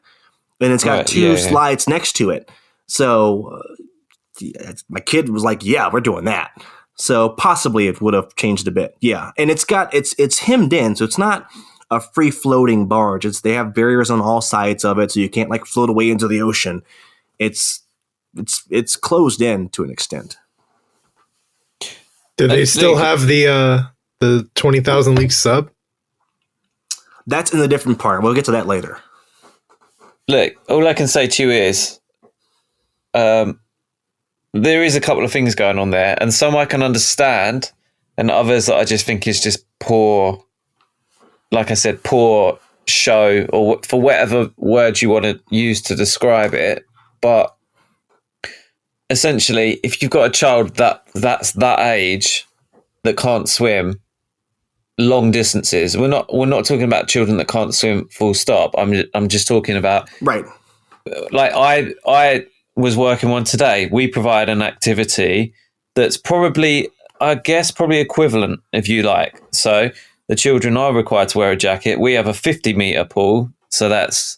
And it's got 2 slides next to it. So my kid was like, yeah, we're doing that. So possibly it would have changed a bit. Yeah. And it's hemmed in. So it's not a free floating barge. They have barriers on all sides of it. So you can't like float away into the ocean. It's closed in to an extent. Do they still have the 20,000 league sub? That's in a different part. We'll get to that later. Look, all I can say to you is, there is a couple of things going on there, and some I can understand, and others that I just think is just poor, like I said, poor show, or for whatever word you want to use to describe it. But essentially, if you've got a child that's that age that can't swim long distances, we're not talking about children that can't swim full stop. I'm just talking about, right. Like I was working one today. We provide an activity that's probably equivalent, if you like. So the children are required to wear a jacket. We have a 50-meter pool, so that's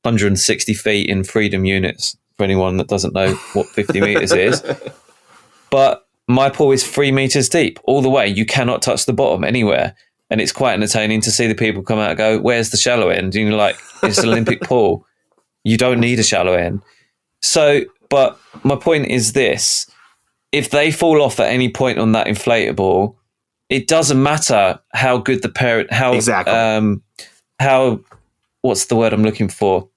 160 feet in freedom units for anyone that doesn't know what 50 meters is. But my pool is 3 meters deep all the way. You cannot touch the bottom anywhere. And it's quite entertaining to see the people come out and go, where's the shallow end? And you're like, it's an Olympic pool. You don't need a shallow end. So, but my point is this: if they fall off at any point on that inflatable, it doesn't matter how good the parent, what's the word I'm looking for?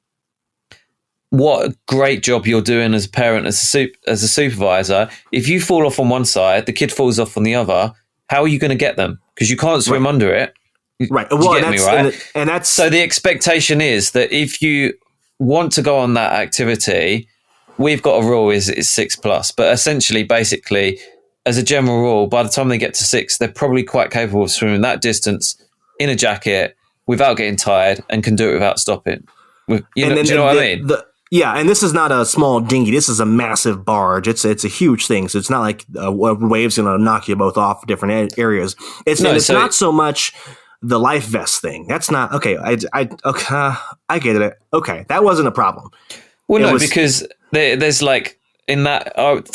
What a great job you're doing as a parent, as a supervisor. If you fall off on one side, the kid falls off on the other, how are you going to get them? Because you can't swim under it. Right. Well, get me right? And that's so the expectation is that if you want to go on that activity, we've got a rule is 6+, but essentially, basically, as a general rule, by the time they get to 6, they're probably quite capable of swimming that distance in a jacket without getting tired and can do it without stopping. Do you know what I mean? Yeah, and this is not a small dinghy. This is a massive barge. It's a huge thing. So it's not like waves going to knock you both off different areas. It's not so much the life vest thing. That's not okay. I get it. Okay, that wasn't a problem. Well, because there's like in that I've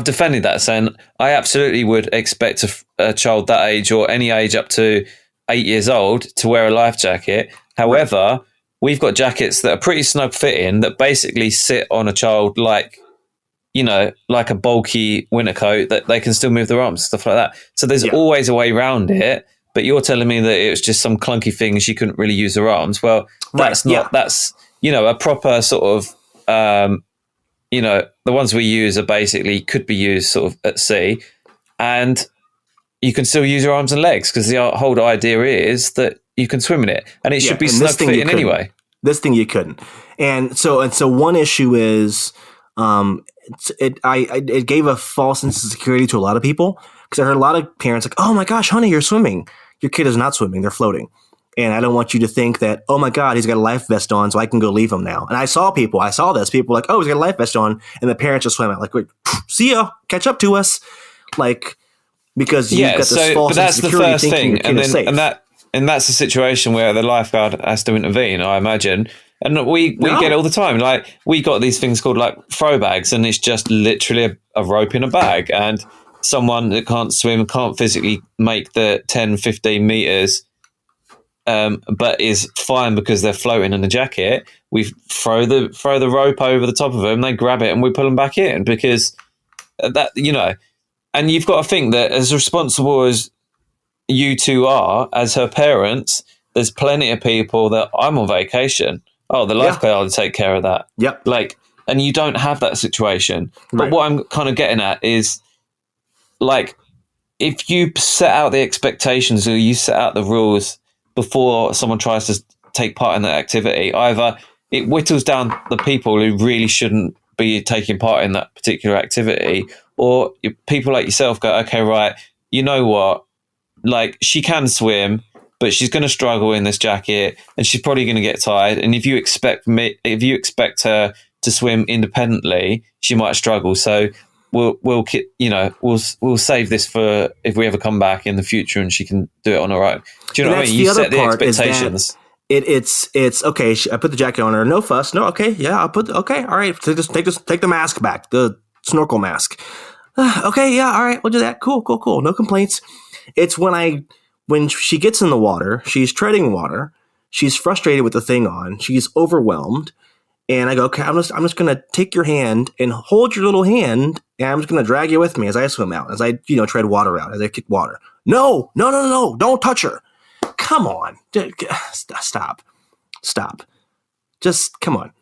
defended that, saying I absolutely would expect a child that age or any age up to 8 years old to wear a life jacket. However, we've got jackets that are pretty snug fitting that basically sit on a child like a bulky winter coat that they can still move their arms, stuff like that. So there's always a way around it. But you're telling me that it was just some clunky thing, she couldn't really use her arms. Well, that's that's a proper sort of, the ones we use are basically could be used sort of at sea. and you can still use your arms and legs because the whole idea is that you can swim in it, and it should be snug fitting anyway. This thing you couldn't, and so one issue is, it gave a false sense of security to a lot of people because I heard a lot of parents like, "Oh my gosh, honey, you're swimming. Your kid is not swimming; they're floating." And I don't want you to think that, oh my God, he's got a life vest on, so I can go leave him now. And I saw people like, oh, he's got a life vest on, and the parents just swam out like, wait, see ya, catch up to us, like, because you've got this false sense of security thinking your kid is safe. And that's a situation where the lifeguard has to intervene, I imagine. And we get it all the time. Like, we got these things called like throw bags, and it's just literally a rope in a bag. And someone that can't swim, can't physically make the 10, 15 meters, but is fine because they're floating in the jacket, we throw the rope over the top of them, they grab it, and we pull them back in because that, you know. And you've got to think that as responsible as you two are as her parents, there's plenty of people that I'm on vacation. Oh, the lifeguard will take care of that. Yep. Like, and you don't have that situation. But what I'm kind of getting at is, like, if you set out the expectations or you set out the rules before someone tries to take part in that activity, either it whittles down the people who really shouldn't be taking part in that particular activity, or people like yourself go, okay, right, you know what? Like, she can swim, but she's going to struggle in this jacket, and she's probably going to get tired. And if you expect her to swim independently, she might struggle. So we'll save this for if we ever come back in the future and she can do it on her own. Do you know what I mean? You set the expectations. It's okay. I put the jacket on her. No fuss. No. Okay. Yeah. Okay. All right. So just take the mask back. The snorkel mask. Okay. Yeah. All right. We'll do that. Cool. No complaints. It's when she gets in the water, she's treading water. She's frustrated with the thing on. She's overwhelmed. And I go, okay, I'm just going to take your hand and hold your little hand, and I'm just going to drag you with me as I swim out, as I, tread water out, as I kick water. No, don't touch her. Come on. Stop. Just come on.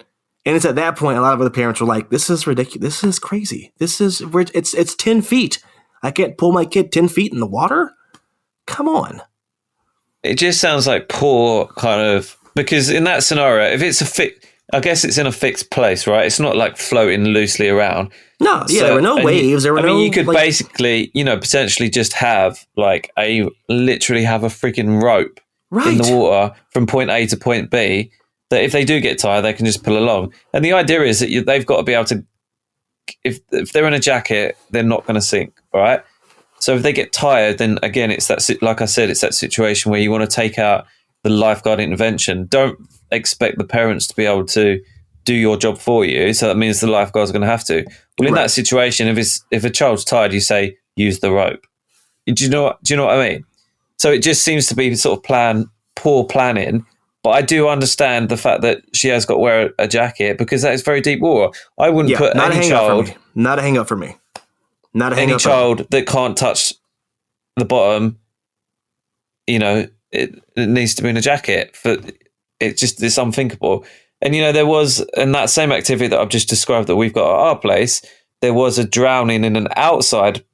And it's at that point, a lot of other parents were like, this is ridiculous. This is crazy. It's 10 feet. I can't pull my kid 10 feet in the water. Come on. It just sounds like poor kind of, because in that scenario, if it's I guess it's in a fixed place, right? It's not like floating loosely around. No, yeah, there were no waves. You could basically, potentially just have literally have a freaking rope in the water from point A to point B, that if they do get tired, they can just pull along. And the idea is that they've got to be able to, if they're in a jacket, they're not going to sink, right? So if they get tired, then again, it's that, like I said, it's that situation where you want to take out the lifeguard intervention. Don't expect the parents to be able to do your job for you. So that means the lifeguards are going to have to. Well, in that situation, if a child's tired, you say, use the rope. Do you know what I mean? So it just seems to be sort of poor planning. But I do understand the fact that she has got to wear a jacket because that is very deep water. I wouldn't put any child. Not a hang up for me. Not a hang up. Any child that can't touch the bottom, it needs to be in a jacket. It's unthinkable. And there was, in that same activity that I've just described that we've got at our place, there was a drowning in an outside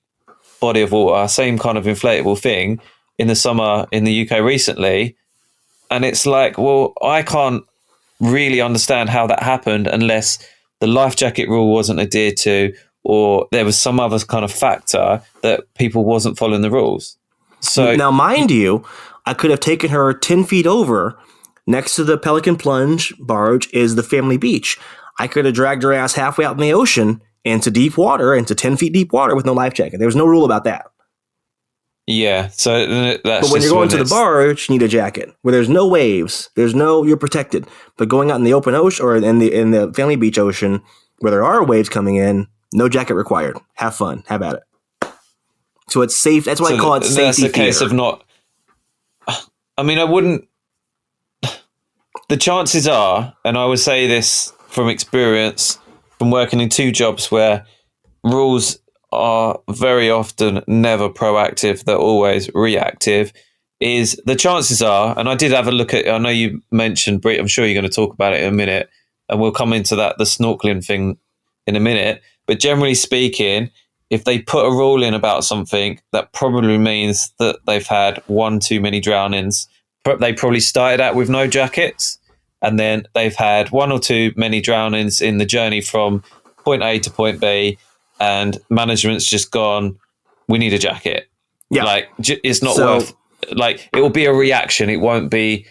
body of water, same kind of inflatable thing in the summer in the UK recently. And it's like, well, I can't really understand how that happened unless the life jacket rule wasn't adhered to, or there was some other kind of factor that people wasn't following the rules. So now, mind you, I could have taken her 10 feet over. Next to the Pelican Plunge barge is the family beach. I could have dragged her ass halfway out in the ocean into deep water, into 10 feet deep water with no life jacket. There was no rule about that. Yeah, so that's but when you're going to the barge, you need a jacket. Where there's no waves, you're protected. But going out in the open ocean or in the family beach ocean, where there are waves coming in, no jacket required. Have fun. Have at it. So it's safe. That's why I call it safety. That's the case of not. I mean, I wouldn't. The chances are, and I would say this from experience, from working in two jobs where rules are very often never proactive, they're always reactive, is the chances are, and I did have a look at, I know you mentioned, I'm sure you're going to talk about it in a minute, and we'll come into the snorkeling thing in a minute, but generally speaking, if they put a rule in about something, that probably means that they've had one too many drownings. They probably started out with no jackets, and then they've had one or two many drownings in the journey from point A to point B, and management's just gone, we need a jacket. Yeah. Like, it's not worth, like, it will be a reaction. It won't be,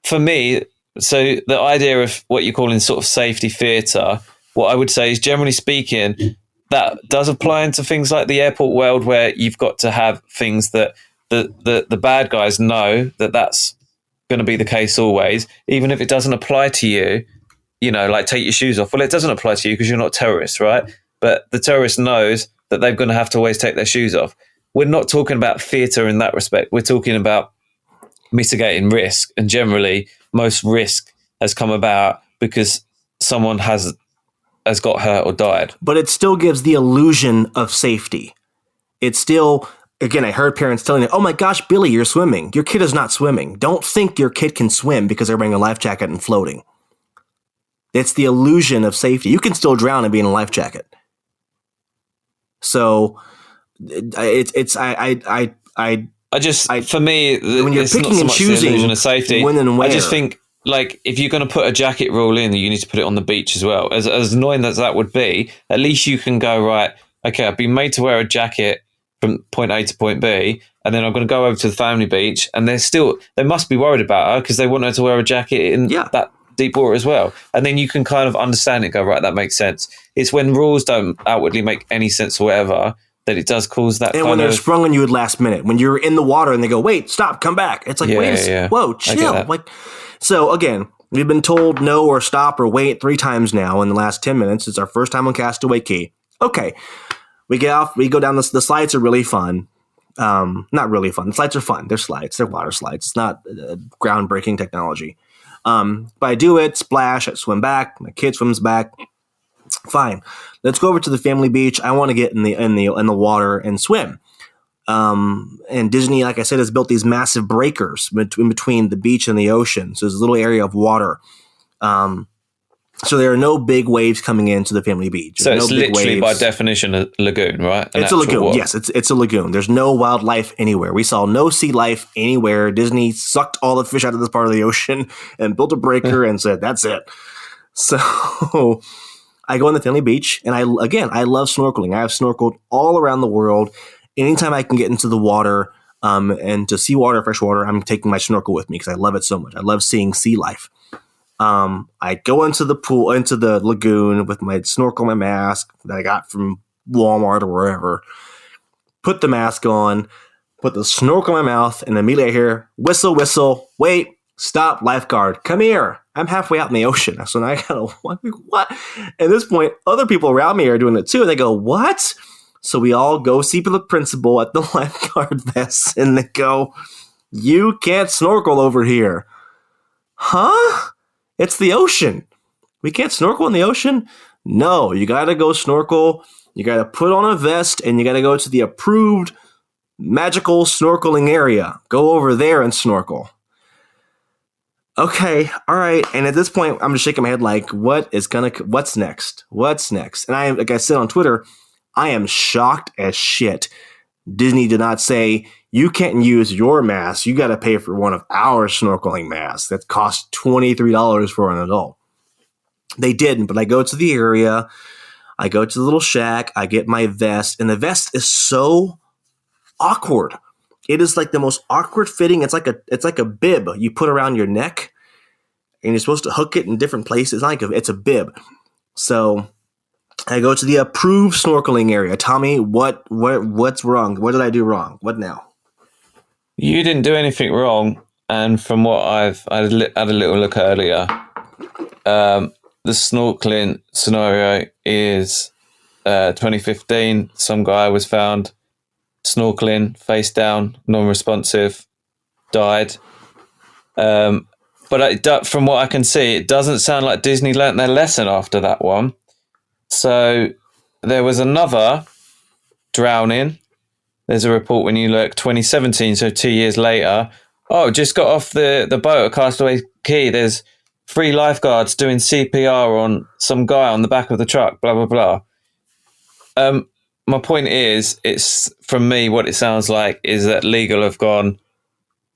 for me, so the idea of what you're calling sort of safety theatre, what I would say is, generally speaking, that does apply into things like the airport world, where you've got to have things that the bad guys know that that's going to be the case always, even if it doesn't apply to you, like take your shoes off. Well, it doesn't apply to you because you're not terrorists, right? But the terrorist knows that they're going to have to always take their shoes off. We're not talking about theatre in that respect. We're talking about mitigating risk. And generally, most risk has come about because someone has got hurt or died. But it still gives the illusion of safety. It's still, again, I heard parents telling me, oh my gosh, Billy, you're swimming. Your kid is not swimming. Don't think your kid can swim because they're wearing a life jacket and floating. It's the illusion of safety. You can still drown and be in a life jacket. So for me, when you're picking and choosing the illusion of safety, when and where, I just think, like, if you're going to put a jacket rule in, you need to put it on the beach as well. As annoying as that would be, at least you can go, right, okay, I've been made to wear a jacket from point A to point B, and then I'm going to go over to the family beach, and they must be worried about her because they want her to wear a jacket in that deep water as well. And then you can kind of understand it, go, right, that makes sense. It's when rules don't outwardly make any sense or whatever that it does cause that. And when they're sprung on you at last minute, when you're in the water and they go, wait, stop, come back. It's like, whoa, chill. Like, so again, we've been told no or stop or wait 3 times now in the last 10 minutes. It's our first time on Castaway Cay. Okay. We get off, we go down the slides are really fun. Not really fun. The slides are fun. They're slides. They're water slides. It's not groundbreaking technology. But I do it, splash, I swim back. My kid swims back. Fine. Let's go over to the family beach. I want to get in the water and swim. And Disney, like I said, has built these massive breakers in between the beach and the ocean. So there's a little area of water. So there are no big waves coming into the family beach. There's so it's literally waves. By definition a lagoon, right? It's a lagoon. Yes, it's a lagoon. There's no wildlife anywhere. We saw no sea life anywhere. Disney sucked all the fish out of this part of the ocean and built a breaker and said, that's it. So I go on the family beach, and I love snorkeling. I have snorkeled all around the world. Anytime I can get into the water and to seawater, freshwater, I'm taking my snorkel with me because I love it so much. I love seeing sea life. I go into the pool, into the lagoon with my snorkel, my mask that I got from Walmart or wherever, put the mask on, put the snorkel in my mouth, and immediately I hear whistle, whistle, wait, stop, lifeguard, come here. I'm halfway out in the ocean. So now I gotta, what? At this point, other people around me are doing it too. And they go, what? So we all go see the principal at the lifeguard vest, and they go, you can't snorkel over here. Huh? It's the ocean. We can't snorkel in the ocean? No, you got to go snorkel. You got to put on a vest, and you got to go to the approved magical snorkeling area. Go over there and snorkel. Okay, all right. And at this point, I'm just shaking my head like, what's next? What's next? And I, like I said on Twitter, I am shocked as shit. Disney did not say, you can't use your mask. You got to pay for one of our snorkeling masks that costs $23 for an adult. They didn't, but I go to the area. I go to the little shack. I get my vest, and the vest is so awkward. It is like the most awkward fitting. It's like a bib you put around your neck, and you're supposed to hook it in different places. It's a bib. So I go to the approved snorkeling area. Tommy, what's wrong? What did I do wrong? What now? You didn't do anything wrong, and from what I had a little look earlier, the snorkeling scenario is 2015. Some guy was found snorkeling, face down, non-responsive, died. But from what I can see, it doesn't sound like Disney learnt their lesson after that one. So there was another drowning. There's a report when you look, 2017, so 2 years later. Oh, just got off the boat at Castaway Cay. There's 3 lifeguards doing CPR on some guy on the back of the truck, blah, blah, blah. my point is, it's from me. What it sounds like is that legal have gone.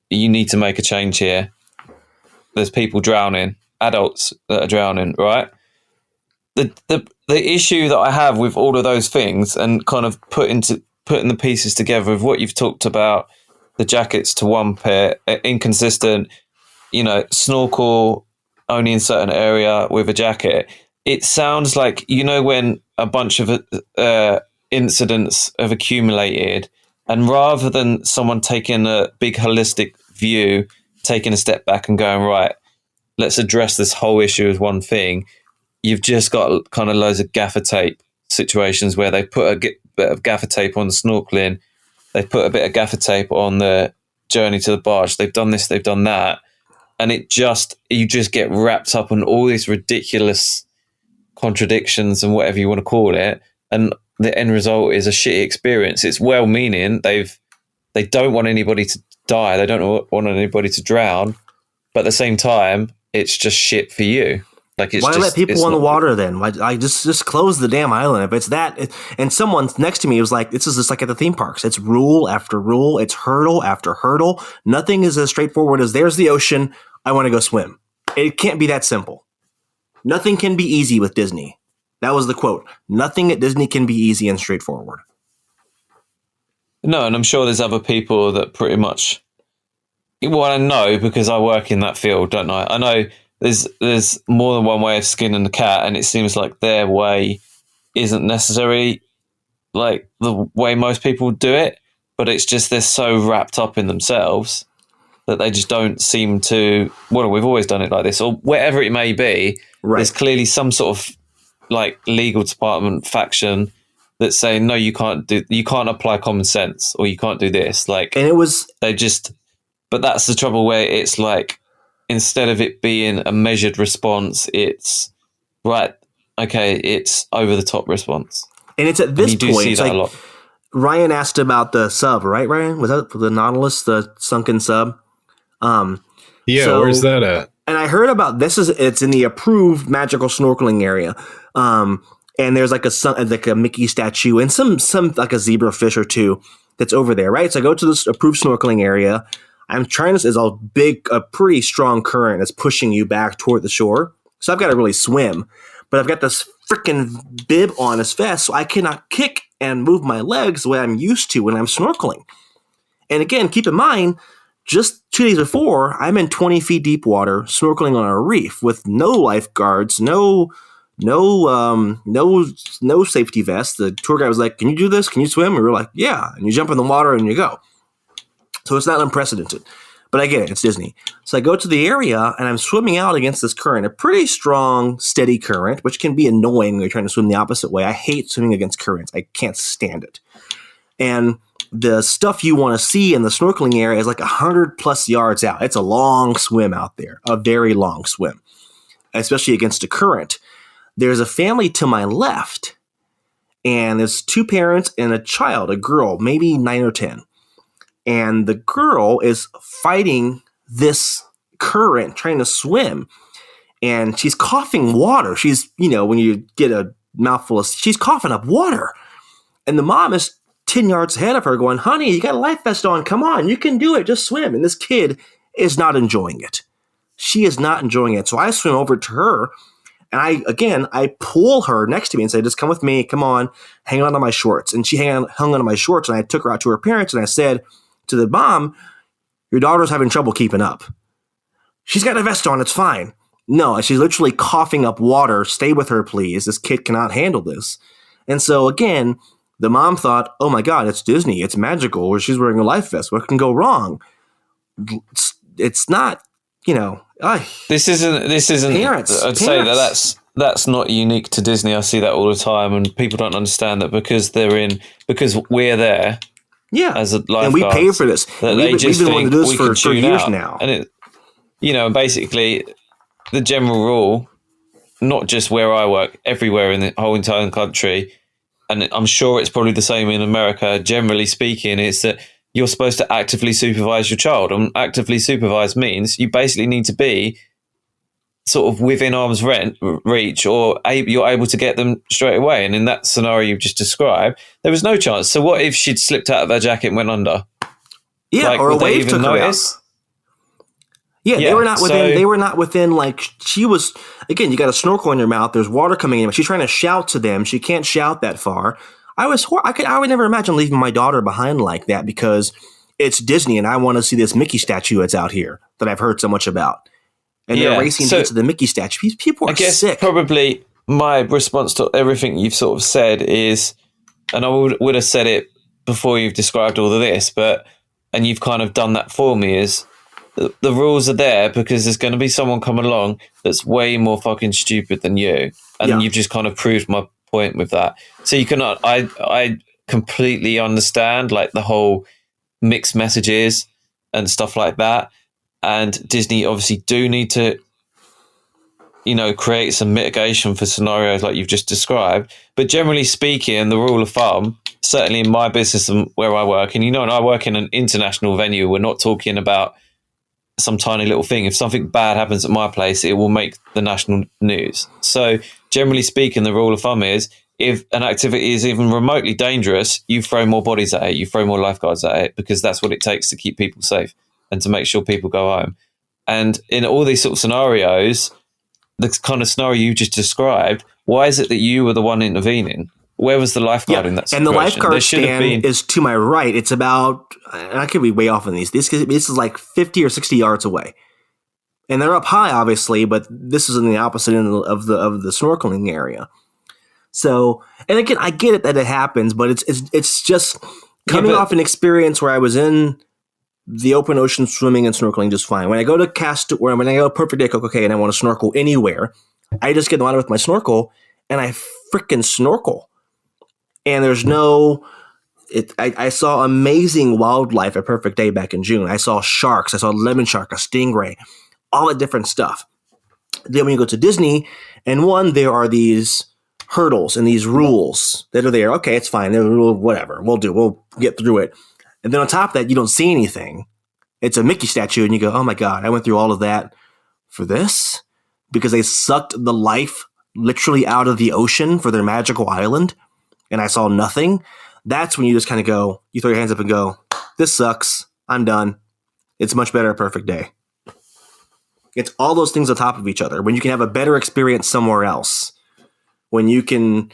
You need to make a change here. There's people drowning, adults that are drowning, right? The issue that I have with all of those things and kind of putting the pieces together of what you've talked about, the jackets to one pair, inconsistent, snorkel only in certain area with a jacket. It sounds like, when a bunch of incidents have accumulated, and rather than someone taking a big holistic view, taking a step back and going, right, let's address this whole issue as one thing, you've just got kind of loads of gaffer tape situations where they put a bit of gaffer tape on the snorkeling, they put a bit of gaffer tape on the journey to the barge, they've done this, they've done that, and you just get wrapped up in all these ridiculous contradictions and whatever you want to call it, and the end result is a shitty experience. It's well-meaning. They don't want anybody to die, they don't want anybody to drown, but at the same time, it's just shit for you. Like, why let people in the water then? Why I just close the damn island? If it's that, and someone next to me was like, "This is just like at the theme parks. It's rule after rule. It's hurdle after hurdle. Nothing is as straightforward as there's the ocean. I want to go swim. It can't be that simple. Nothing can be easy with Disney." That was the quote. Nothing at Disney can be easy and straightforward. No, and I'm sure there's other people that pretty much. Well, I know because I work in that field, don't I? I know. There's more than one way of skinning the cat, and it seems like their way isn't necessarily like the way most people do it, but it's just they're so wrapped up in themselves that they just don't seem to, well, we've always done it like this, or whatever it may be. Right. There's clearly some sort of like legal department faction that's saying, no, you can't apply common sense, or you can't do this. Like, and it was, but that's the trouble where it's like, instead of it being a measured response, it's right. Okay, it's over the top response, and it's at this point. It's like Ryan asked about the sub, right? Ryan, was that the Nautilus, the sunken sub? Where's that at? And I heard about this. It's in the approved magical snorkeling area, and there's like a Mickey statue and some like a zebrafish or two that's over there, right? So I go to this approved snorkeling area. I'm trying this is a pretty strong current that's pushing you back toward the shore. So I've got to really swim, but I've got this freaking bib on, this vest, so I cannot kick and move my legs the way I'm used to when I'm snorkeling. And again, keep in mind, just 2 days before, I'm in 20 feet deep water, snorkeling on a reef with no lifeguards, no safety vest. The tour guide was like, "Can you do this? Can you swim?" And we were like, "Yeah." And you jump in the water and you go. So it's not unprecedented, but I get it. It's Disney. So I go to the area and I'm swimming out against this current, a pretty strong, steady current, which can be annoying when you're trying to swim the opposite way. I hate swimming against currents. I can't stand it. And the stuff you want to see in the snorkeling area is like 100+ yards out. It's a long swim out there, a very long swim, especially against a current. There's a family to my left, and there's 2 parents and a child, a girl, maybe 9 or 10. And the girl is fighting this current, trying to swim. And she's coughing water. She's, when you get a mouthful of, she's coughing up water. And the mom is 10 yards ahead of her going, "Honey, you got a life vest on. Come on, you can do it. Just swim." And this kid is not enjoying it. She is not enjoying it. So I swim over to her. And I pull her next to me and say, "Just come with me. Come on, hang on to my shorts." And she hung on to my shorts. And I took her out to her parents. And I said to the mom, "Your daughter's having trouble keeping up. She's got a vest on. It's fine." No, she's literally coughing up water. "Stay with her, please. This kid cannot handle this." And so again, the mom thought, "Oh my God, it's Disney. It's magical. Or she's wearing a life vest. What can go wrong?" It's not, This isn't. Parents. I'd say that's not unique to Disney. I see that all the time, and people don't understand that because we're there. Yeah, as a lifeguard, and we pay for this. We've been wanting to do this for years now. And basically, the general rule, not just where I work, everywhere in the whole entire country, and I'm sure it's probably the same in America, generally speaking, is that you're supposed to actively supervise your child. And actively supervise means you basically need to be sort of within arm's reach, or you're able to get them straight away. And in that scenario you've just described, there was no chance. So what if she'd slipped out of her jacket and went under? Yeah, like, or a would they wave even took notice? her out. Yeah, Yeah, they were not within. so- They were not within. Like she was. Again, you got a snorkel in your mouth. There's water coming in. But she's trying to shout to them. She can't shout that far. I would never imagine leaving my daughter behind like that because it's Disney, and I want to see this Mickey statue that's out here that I've heard so much about. And Yeah, they're racing so- to get to the Mickey statue. These people are I guess sick. probably my response to everything you've sort of said is, and I would have said it before you've described all of this, and you've kind of done that for me, is the rules are there because there's going to be someone come along that's way more fucking stupid than you. And Yeah. you've just kind of proved my point with that. So you cannot, I completely understand like the whole mixed messages and stuff like that. And Disney obviously do need to, create some mitigation for scenarios like you've just described. But generally speaking, the rule of thumb, certainly in my business and where I work, and I work in an international venue, we're not talking about some tiny little thing. If something bad happens at my place, it will make the national news. So generally speaking, the rule of thumb is if an activity is even remotely dangerous, you throw more bodies at it, you throw more lifeguards at it, because that's what it takes to keep people safe and to make sure people go home. And in all these sort of scenarios, the kind of scenario you just described, why is it that you were the one intervening? Where was the lifeguard in that situation? And the lifeguard There should have stand been. is to my right. It's about, and I could be way off on these. This is like 50 or 60 yards away. And they're up high, obviously, but this is in the opposite end of the snorkeling area. So, and again, I get it that it happens, but it's just coming off an experience where I was in the open ocean swimming and snorkeling just fine. When I go to when I go Perfect Day Coco Cay and I want to snorkel anywhere, I just get on with my snorkel and I freaking snorkel. And there's I saw amazing wildlife at Perfect Day back in June. I saw sharks. I saw a lemon shark, a stingray, all that different stuff. Then when you go to Disney, and there are these hurdles and these rules that are there. Okay, it's fine. Whatever. We'll get through it. And then on top of that, you don't see anything. It's a Mickey statue, and you go, oh my God, I went through all of that for this? Because they sucked the life literally out of the ocean for their magical island, and I saw nothing. That's when you just kind of go, you throw your hands up and go, this sucks. I'm done. It's much better at Perfect Day. It's all those things on top of each other. When you can have a better experience somewhere else. When you can,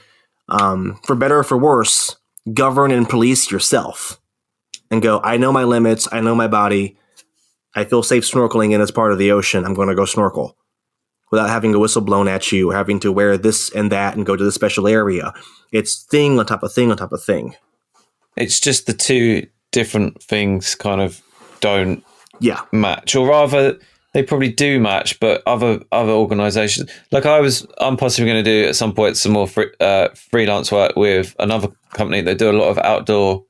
for better or for worse, govern and police yourself. And go, I know my limits. I know my body. I feel safe snorkeling in this part of the ocean. I'm going to go snorkel. Without having a whistle blown at you, or having to wear this and that and go to the special area. It's thing on top of thing on top of thing. It's just the two different things kind of don't match, or rather, they probably do match, but other organisations. Like I'm possibly going to do at some point some more freelance work with another company that do a lot of outdoor,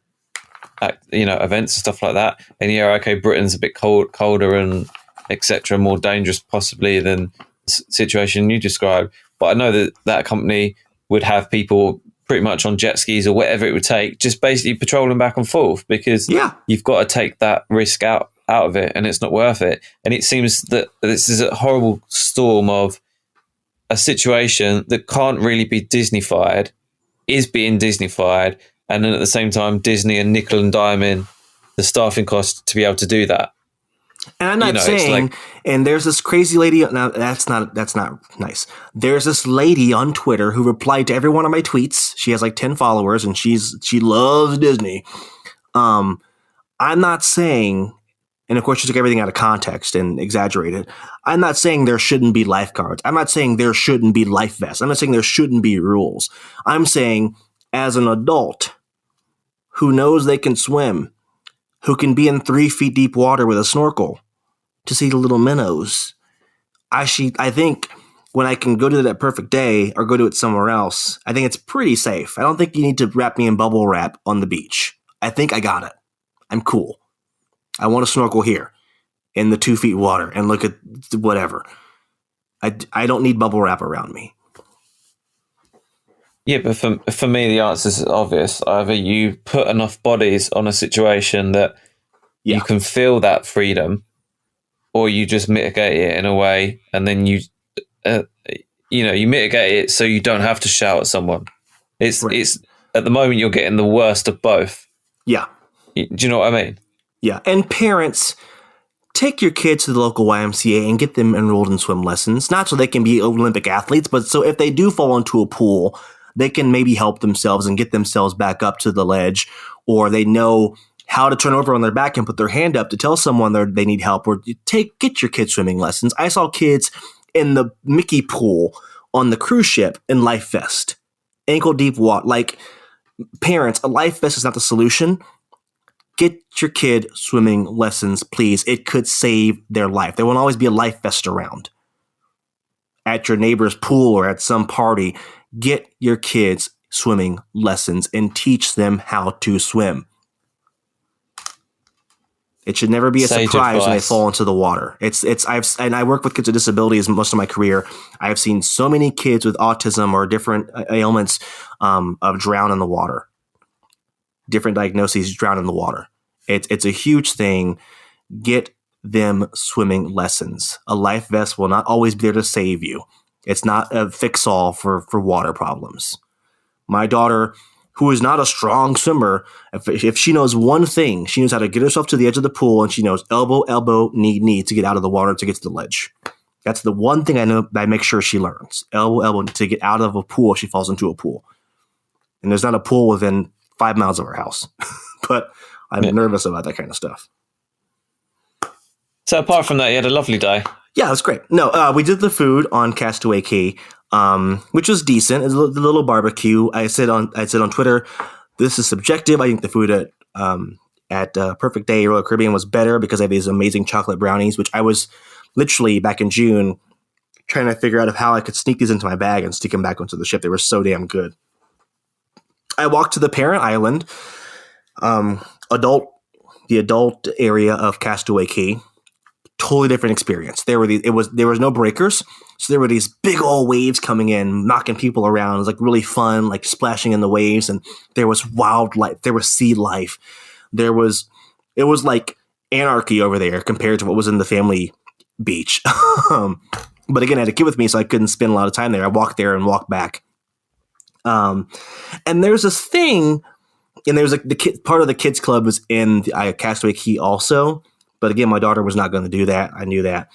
events and stuff like that. And Britain's a bit colder and etc., more dangerous possibly than the situation you described. But I know that company would have people pretty much on jet skis or whatever it would take, just basically patrolling back and forth, because you've got to take that risk out of it, and it's not worth it. And it seems that this is a horrible storm of a situation that can't really be Disneyfied, is being Disneyfied, and then at the same time Disney and nickel and diming the staffing cost to be able to do that. And I'm not saying, and there's this crazy lady. Now that's not nice. There's this lady on Twitter who replied to every one of my tweets. She has like 10 followers, and she loves Disney. I'm not saying, and of course she took everything out of context and exaggerated. I'm not saying there shouldn't be lifeguards. I'm not saying there shouldn't be life vests. I'm not saying there shouldn't be rules. I'm saying, as an adult who knows they can swim, who can be in 3 feet deep water with a snorkel to see the little minnows, I think when I can go to that Perfect Day or go to it somewhere else, I think it's pretty safe. I don't think you need to wrap me in bubble wrap on the beach. I think I got it. I'm cool. I want to snorkel here in the 2 feet water and look at whatever. I don't need bubble wrap around me. Yeah, but for me, the answer is obvious. Either you put enough bodies on a situation that you can feel that freedom, or you just mitigate it in a way, and then you you mitigate it so you don't have to shout at someone. It's at the moment you're getting the worst of both. Yeah. Do you know what I mean? Yeah. And parents, take your kids to the local YMCA and get them enrolled in swim lessons. Not so they can be Olympic athletes, but so if they do fall into a pool, they can maybe help themselves and get themselves back up to the ledge, or they know how to turn over on their back and put their hand up to tell someone they need help, or get your kids swimming lessons. I saw kids in the Mickey pool on the cruise ship in life vest, ankle deep water. Like, parents, a life vest is not the solution. Get your kid swimming lessons, please. It could save their life. There won't always be a life vest around. At your neighbor's pool or at some party, get your kids swimming lessons and teach them how to swim. It should never be a surprise when they fall into the water. And I work with kids with disabilities most of my career. I've seen so many kids with autism or different ailments of drown in the water. Different diagnoses, drown in the water. It's a huge thing. Get them swimming lessons. A life vest will not always be there to save you. It's not a fix-all for water problems. My daughter, who is not a strong swimmer, if she knows one thing, she knows how to get herself to the edge of the pool, and she knows elbow, knee to get out of the water to get to the ledge. That's the one thing I know that I make sure she learns. Elbow to get out of a pool if she falls into a pool. And there's not a pool within 5 miles of our house. But I'm nervous about that kind of stuff. So apart from that, you had a lovely day. Yeah, it was great. No, we did the food on Castaway Cay, which was decent. It's a little barbecue. I said on Twitter, this is subjective. I think the food at Perfect Day Royal Caribbean was better because I have these amazing chocolate brownies, which I was literally back in June trying to figure out how I could sneak these into my bag and sneak them back onto the ship. They were so damn good. I walked to the parent island, the adult area of Castaway Cay. Totally different experience. There was no breakers, so there were these big old waves coming in, knocking people around. It was like really fun, like splashing in the waves, and there was wildlife, there was sea life, it was like anarchy over there compared to what was in the family beach. But again, I had a kid with me, so I couldn't spend a lot of time there. I walked there and walked back. And there's this thing, and there's like part of the kids club was in Castaway Cay also. But again, my daughter was not going to do that. I knew that.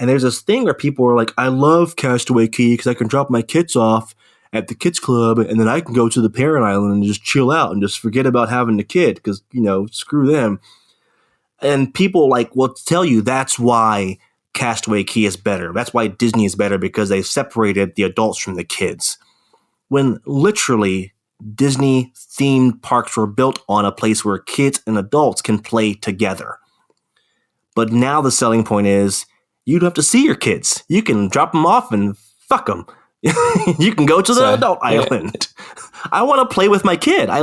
And there's this thing where people were like, I love Castaway Cay because I can drop my kids off at the kids club and then I can go to the parent island and just chill out and just forget about having the kid because, screw them. And people will tell you that's why Castaway Cay is better. That's why Disney is better, because they separated the adults from the kids. When literally Disney themed parks were built on a place where kids and adults can play together. But now the selling point is you don't have to see your kids. You can drop them off and fuck them. You can go to the adult island. I want to play with my kid. I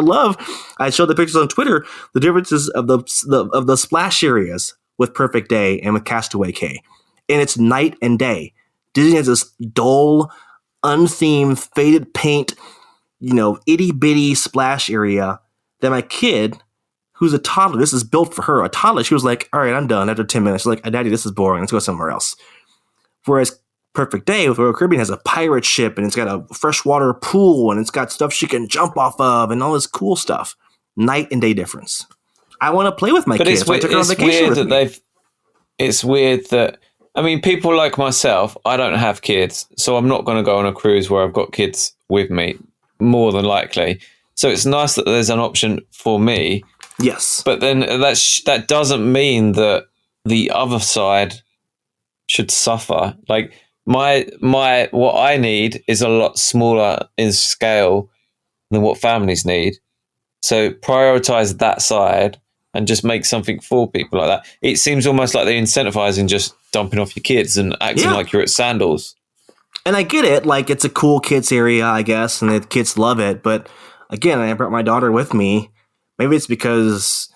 showed the pictures on Twitter, the differences of the splash areas with Perfect Day and with Castaway Cay. And it's night and day. Disney has this dull, unthemed, faded paint, itty bitty splash area that my kid, who's a toddler, this is built for her. A toddler, she was like, all right, I'm done after 10 minutes. She's like, Daddy, this is boring. Let's go somewhere else. Whereas Perfect Day with Royal Caribbean has a pirate ship and it's got a freshwater pool and it's got stuff she can jump off of and all this cool stuff. Night and day difference. I want to play with my kids. I took her on vacation with me. It's weird that, people like myself, I don't have kids, so I'm not going to go on a cruise where I've got kids with me, more than likely. So it's nice that there's an option for me. Yes. But then that doesn't mean that the other side should suffer. Like what I need is a lot smaller in scale than what families need. So prioritize that side and just make something for people like that. It seems almost like they're incentivizing just dumping off your kids and acting like you're at Sandals. And I get it. Like, it's a cool kids area, I guess, and the kids love it. But again, I brought my daughter with me. Maybe it's because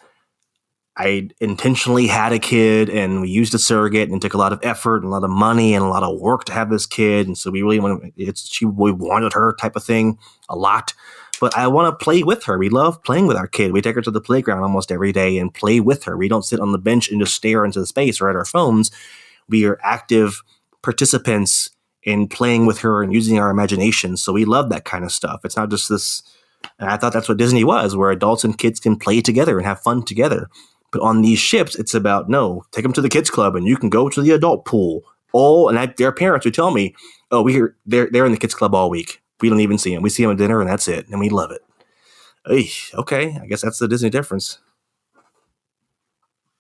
I intentionally had a kid and we used a surrogate and it took a lot of effort and a lot of money and a lot of work to have this kid. And so we really we wanted her type of thing a lot. But I want to play with her. We love playing with our kid. We take her to the playground almost every day and play with her. We don't sit on the bench and just stare into the space or at our phones. We are active participants and playing with her and using our imagination. So we love that kind of stuff. It's not just this. And I thought that's what Disney was, where adults and kids can play together and have fun together. But on these ships, it's about, no, take them to the kids club and you can go to the adult pool. Their parents would tell me, oh, they're in the kids club all week. We don't even see them. We see them at dinner and that's it. And we love it. Okay, I guess that's the Disney difference.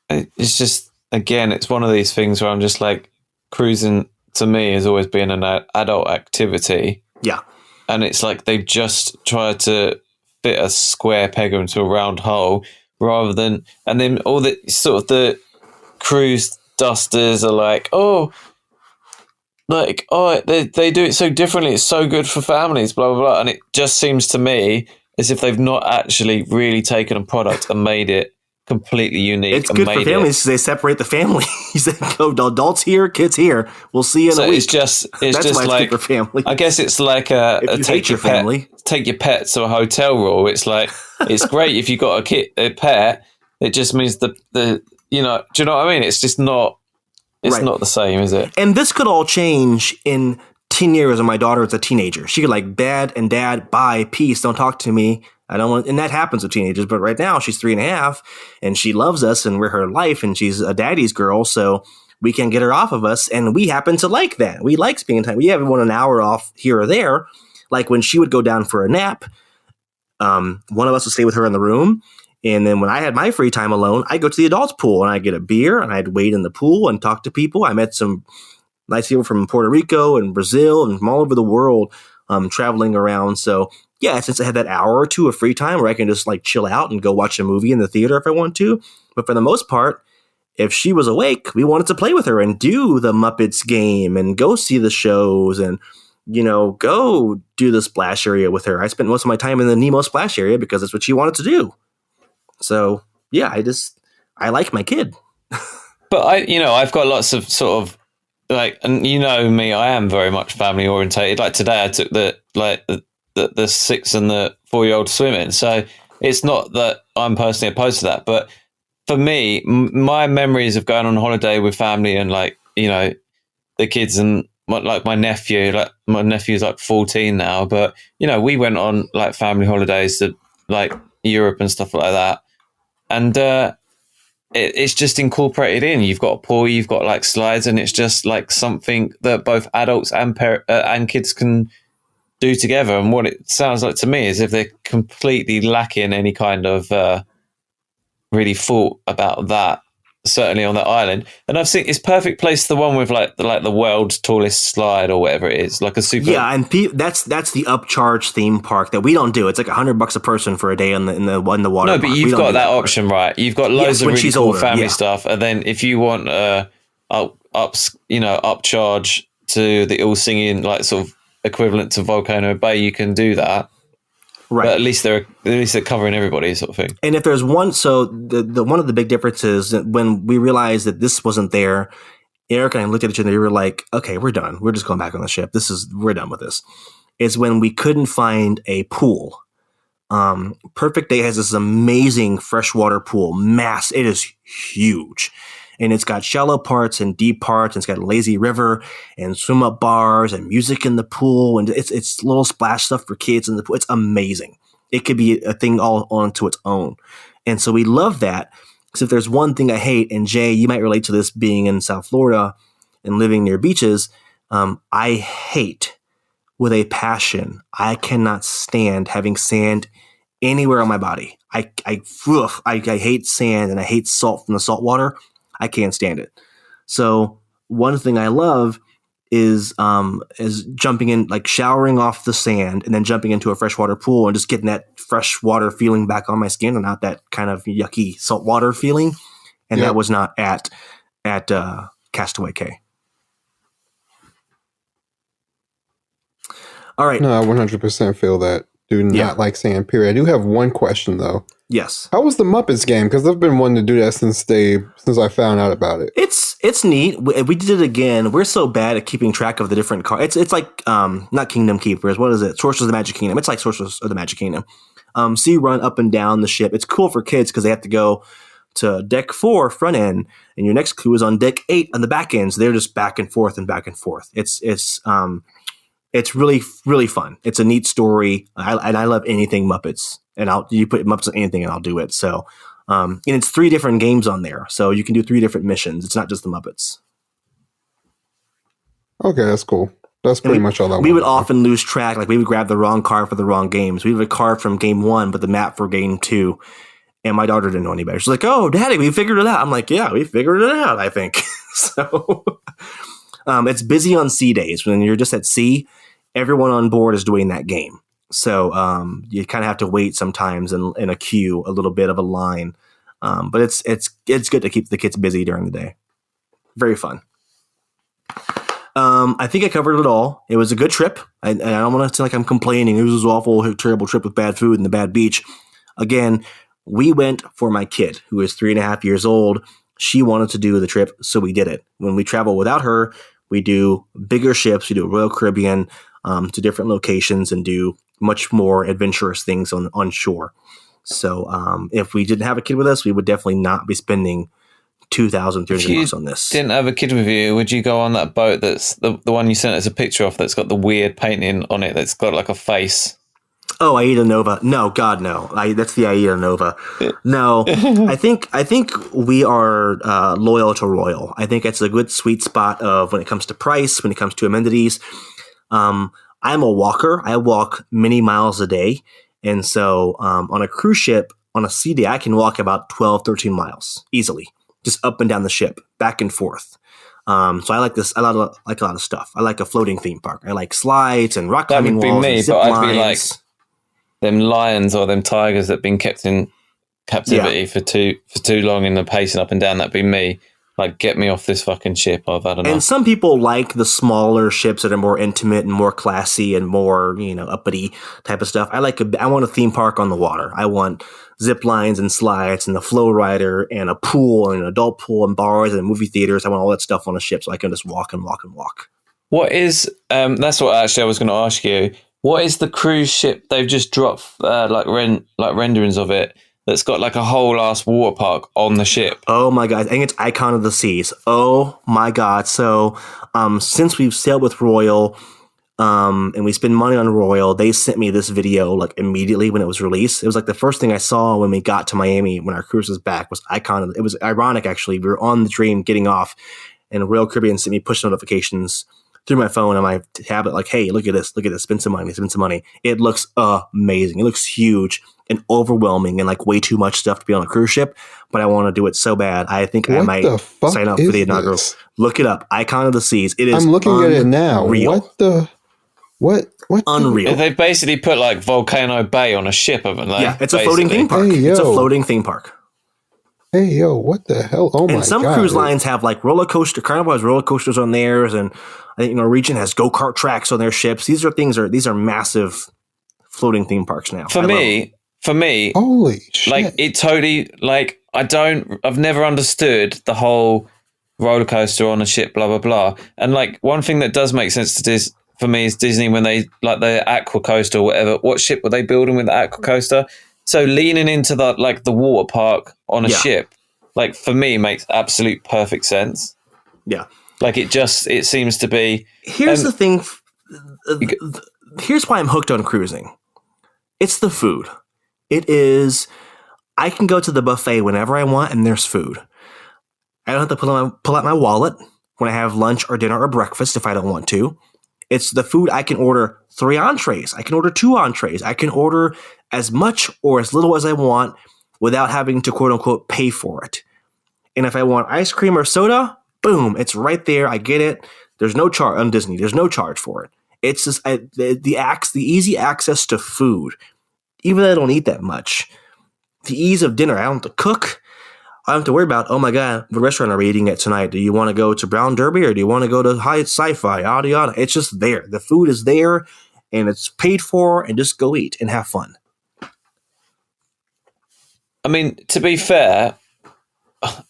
It's just, again, it's one of these things where I'm just like, cruising to me has always been an adult activity. Yeah. And it's like they've just tried to fit a square peg into a round hole rather than, and then all the sort of the cruise dusters are like, they do it so differently. It's so good for families, blah, blah, blah. And it just seems to me as if they've not actually really taken a product and made it completely unique. It's good for families because they separate the family. They go adults here, kids here. We'll see you in a week. It's just like, good for family. I guess it's like take your pet to a hotel rule. It's like, it's great if you got a pet. It just means the do you know what I mean? It's just not. It's not the same, is it? And this could all change in 10 years when my daughter is a teenager. She could like, Dad, bye, peace, don't talk to me. I don't want, and that happens with teenagers, but right now she's 3.5 and she loves us and we're her life and she's a daddy's girl. So we can get her off of us. And we happen to like that. We like spending time. We have an hour off here or there. Like when she would go down for a nap, one of us would stay with her in the room. And then when I had my free time alone, I'd go to the adults pool and I'd get a beer and I'd wade in the pool and talk to people. I met some nice people from Puerto Rico and Brazil and from all over the world, traveling around. So yeah, since I had that hour or two of free time where I can just like chill out and go watch a movie in the theater if I want to. But for the most part, if she was awake, we wanted to play with her and do the Muppets game and go see the shows and, go do the splash area with her. I spent most of my time in the Nemo splash area because that's what she wanted to do. So yeah, I like my kid. But I've got lots of sort of like, and me, I am very much family orientated. Like today I took the 6 and the 4-year-old swimming. So it's not that I'm personally opposed to that, but for me, my memories of going on holiday with family and the kids and my nephew's like 14 now, but we went on like family holidays to like Europe and stuff like that. And, it's just incorporated in. You've got a pool, you've got like slides, and it's just like something that both adults and kids can do together. And what it sounds like to me is if they're completely lacking any kind of really thought about that, certainly on that island. And I've seen it's perfect place, the one with like the world's tallest slide or whatever it is, like a super. Yeah, and that's the upcharge theme park that we don't do. It's like $100 a person for a day in the water. No, but you've got that option, right? You've got loads of really cool family stuff, and then if you want upcharge to the all singing like sort of equivalent to Volcano Bay, you can do that. Right. But at least they're covering everybody, sort of thing. And if there's one, so the one of the big differences when we realized that this wasn't there, Eric and I looked at each other and we were like, okay, we're done. We're just going back on the ship. We're done with this. Is when we couldn't find a pool. Perfect Day has this amazing freshwater pool. It is huge. And it's got shallow parts and deep parts. And it's got a lazy river and swim up bars and music in the pool. And it's little splash stuff for kids in the pool. It's amazing. It could be a thing all onto its own. And so we love that. Because if there's one thing I hate, and Jay, you might relate to this being in South Florida and living near beaches. I hate with a passion. I cannot stand having sand anywhere on my body. I hate sand and I hate salt from the salt water. I can't stand it. So one thing I love is jumping in, like showering off the sand and then jumping into a freshwater pool and just getting that freshwater feeling back on my skin and not that kind of yucky saltwater feeling. And that was not at Castaway Cay. All right. No, I 100% feel that. Do not like sand, period. I do have one question, though. Yes. How was the Muppets game? Because I've been wanting to do that since I found out about it. It's neat. We did it again. We're so bad at keeping track of the different cards. It's like not Kingdom Keepers. What is it? Sorcerers of the Magic Kingdom. It's like Sorcerers of the Magic Kingdom. So you run up and down the ship. It's cool for kids because they have to go to deck 4 front end, and your next crew is on deck 8 on the back end. So they're just back and forth and back and forth. It's really, really fun. It's a neat story. I love anything Muppets, and you put Muppets on anything and I'll do it. So, and it's 3 different games on there. So you can do 3 different missions. It's not just the Muppets. Okay, that's cool. That's pretty much all I We would often lose track. Like we would grab the wrong card for the wrong games. We have a card from game 1, but the map for game 2. And my daughter didn't know any better. She's like, "Oh, Daddy, we figured it out." I'm like, "Yeah, we figured it out, I think." So it's busy on sea days. When you're just at sea, everyone on board is doing that game. So you kind of have to wait sometimes in a queue, a little bit of a line. But it's good to keep the kids busy during the day. Very fun. I think I covered it all. It was a good trip. I don't want to sound like I'm complaining. It was an awful, terrible trip with bad food and the bad beach. Again, we went for my kid, who is 3.5 years old. She wanted to do the trip, so we did it. When we travel without her, we do bigger ships. We do Royal Caribbean to different locations and do much more adventurous things on shore. So if we didn't have a kid with us, we would definitely not be spending $2,300 on this. Didn't have a kid with you, would you go on that boat that's the one you sent us a picture of that's got the weird painting on it that's got like a face? Oh, Aida Nova. No, God, no. That's the Aida Nova. No, I think we are loyal to Royal. I think it's a good sweet spot of when it comes to price, when it comes to amenities. I'm a walker. I walk many miles a day. And so on a cruise ship, on a sea day, I can walk about 12, 13 miles easily, just up and down the ship, back and forth. So I like this. I like a lot of stuff. I like a floating theme park. I like slides and rock climbing walls. That would be me, but I'd be like them lions or them tigers that have been kept in captivity for too long in the pacing up and down. That'd be me. Like, get me off this fucking ship. I've had enough. And some people like the smaller ships that are more intimate and more classy and more, uppity type of stuff. I want a theme park on the water. I want zip lines and slides and the flow rider and a pool and an adult pool and bars and movie theaters. I want all that stuff on a ship so I can just walk and walk and walk. What is, that's what actually I was going to ask you. What is the cruise ship they've just dropped renderings of it that's got like a whole ass water park on the ship? Oh my God. I think it's Icon of the Seas. Oh my God. So since we've sailed with Royal and we spend money on Royal, they sent me this video like immediately when it was released. It was like the first thing I saw when we got to Miami when our cruise was back was Icon. It was ironic actually. We were on the Dream getting off and Royal Caribbean sent me push notifications through my phone on my tablet, like, "Hey, look at this, spend some money. It looks amazing. It looks huge and overwhelming and like way too much stuff to be on a cruise ship, but I want to do it so bad. I think I might sign up for the inaugural. This? Look it up, Icon of the Seas. It is. I'm looking at it now. What? Unreal. They basically put like Volcano Bay on a ship, haven't they? Yeah, it's a floating theme park. Hey, it's a floating theme park. Hey, yo, what the hell? Oh, my God. And some cruise lines have like Carnival has roller coasters on theirs, and I think Norwegian has go-kart tracks on their ships. These are massive floating theme parks now. For me, holy shit. Like it totally, like I've never understood the whole roller coaster on a ship, blah, blah, blah. And like one thing that does make sense to this for me is Disney when they like the aqua coaster or whatever. What ship were they building with the aqua coaster? So leaning into the water park on a ship, like for me makes absolute perfect sense. Yeah. Like it seems to be. Here's the thing. Here's why I'm hooked on cruising. It's the food. It is. I can go to the buffet whenever I want, and there's food. I don't have to pull out my wallet when I have lunch or dinner or breakfast if I don't want to. It's the food. I can order 3 entrees. I can order 2 entrees. I can order as much or as little as I want without having to quote unquote pay for it. And if I want ice cream or soda, boom, it's right there. I get it. There's no charge on Disney. There's no charge for it. It's just the easy access to food. Even though I don't eat that much, the ease of dinner. I don't have to cook. I don't have to worry about, oh my God, what restaurant are we eating at tonight? Do you want to go to Brown Derby or do you want to go to Hyatt Sci-Fi? Yada, yada. It's just there. The food is there and it's paid for, and just go eat and have fun. I mean, to be fair,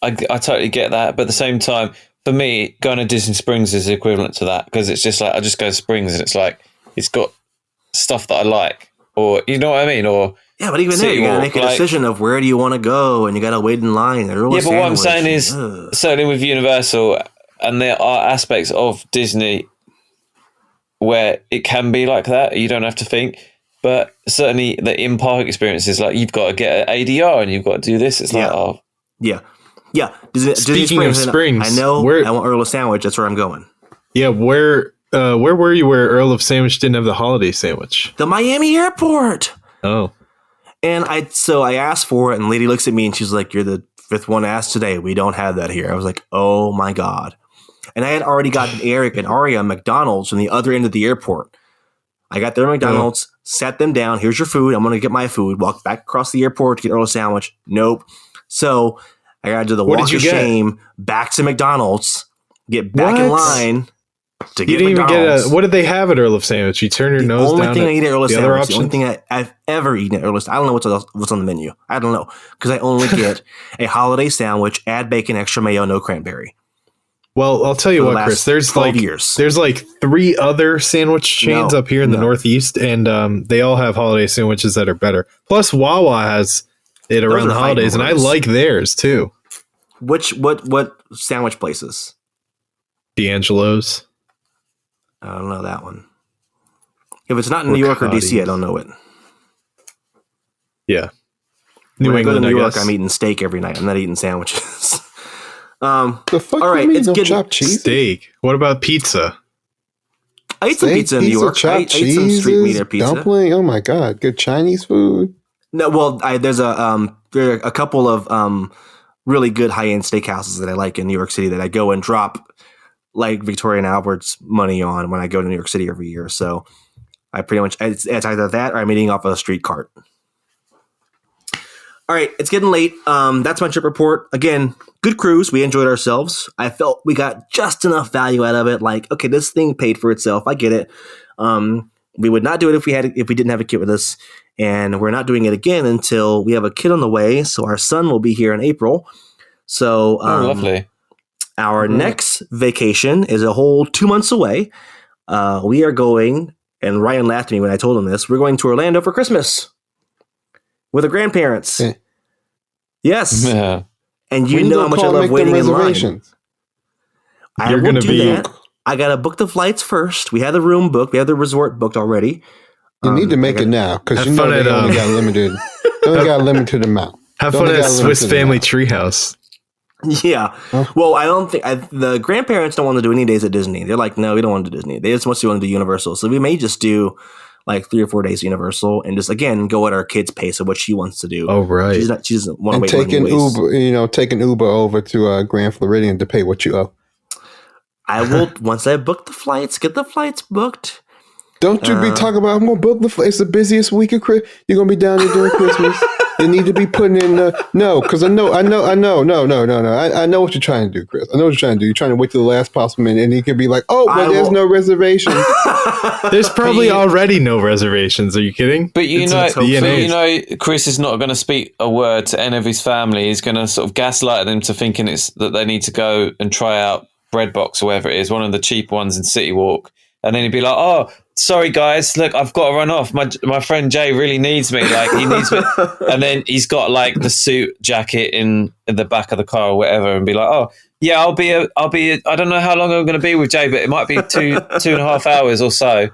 I totally get that. But at the same time, for me, going to Disney Springs is equivalent to that because it's just like I just go to Springs and it's like it's got stuff that I like, or you know what I mean, or Yeah, but even there, you gotta make a decision of where do you want to go, and you gotta wait in line. But what I'm saying is, certainly with Universal, and there are aspects of Disney where it can be like that. You don't have to think, but certainly the in-park experience is like you've got to get an ADR and you've got to do this. It's like, yeah. Speaking of Springs, I know. I want Earl of Sandwich. That's where I'm going. Yeah, where were you where Earl of Sandwich didn't have the holiday sandwich? The Miami airport. Oh. And I asked for it, and the lady looks at me and she's like, "You're the fifth one asked today. We don't have that here." I was like, "Oh my God." And I had already gotten Eric and Aria McDonald's from the other end of the airport. I got their McDonald's, sat them down. Here's your food. I'm going to get my food. Walked back across the airport to get Earl of Sandwich. Nope. So I got to do the walk of shame back to McDonald's, get back in line. You didn't even get what did they have at Earl of Sandwich? You turn your nose down. The only thing I eat at Earl of Sandwich, the only thing I've ever eaten at Earl of, I don't know what's on the menu. I don't know, because I only get a holiday sandwich, add bacon, extra mayo, no cranberry. Well, I'll tell you what, Chris. There's like 3 other sandwich chains up here in the Northeast, and they all have holiday sandwiches that are better. Plus, Wawa has it around the holidays, and I like theirs too. What sandwich places? D'Angelo's. I don't know that one. If it's not in New York or DC, I don't know it. Yeah. When I go to New York, I'm eating steak every night. I'm not eating sandwiches. The fuck all right, it's chopped cheese. Steak. What about pizza? I ate some pizza in New York. I ate some street meat or pizza. Dumpling. Oh my God, good Chinese food. No, well, there are a couple of really good high end steakhouses that I like in New York City that I go and drop like Victoria and Albert's money on when I go to New York City every year. So I pretty much it's either that or I'm eating off a street cart. All right, it's getting late. That's my trip report. Again, good cruise. We enjoyed ourselves. I felt we got just enough value out of it. Like, okay, this thing paid for itself. I get it. We would not do it if we didn't have a kid with us, and we're not doing it again until we have a kid on the way. So our son will be here in April. So lovely. Our next vacation is a whole 2 months away. We are going, and Ryan laughed at me when I told him this. We're going to Orlando for Christmas with our grandparents. Yeah. Yes. Yeah. And you know how much I love waiting in line. You're going to be that. I got to book the flights first. We have the room booked. We have the resort booked already. You need to make it now because you know they only got limited. They only got a limited amount. Have fun at Swiss Family Treehouse. Yeah. Huh? Well, I don't think the grandparents don't want to do any days at Disney. They're like, no, we don't want to do Disney. They just want to do Universal. So we may just do like 3 or 4 days Universal and just again go at our kids' pace of what she wants to do. Oh, right. She doesn't want to wait. Take an Uber over to Grand Floridian to pay what you owe. I will once I book the flights. Get the flights booked. Don't you be talking about I'm gonna book the flights. It's the busiest week of Christmas. You're gonna be down there during Christmas. You need to be putting in no, because I know. No. I know what you're trying to do, Chris. I know what you're trying to do. You're trying to wait till the last possible minute, and he could be like, "Oh, but there's no reservation." There's probably already no reservations. Are you kidding? But you know, Chris is not going to speak a word to any of his family. He's going to sort of gaslight them to thinking it's that they need to go and try out Breadbox or whatever it is, one of the cheap ones in City Walk, and then he'd be like, "Oh, sorry guys, look, I've got to run off. My friend Jay really needs me. Like he needs me." And then he's got like the suit jacket in the back of the car or whatever, and be like, "Oh yeah, I'll be. I don't know how long I'm going to be with Jay, but it might be 2.5 hours or so.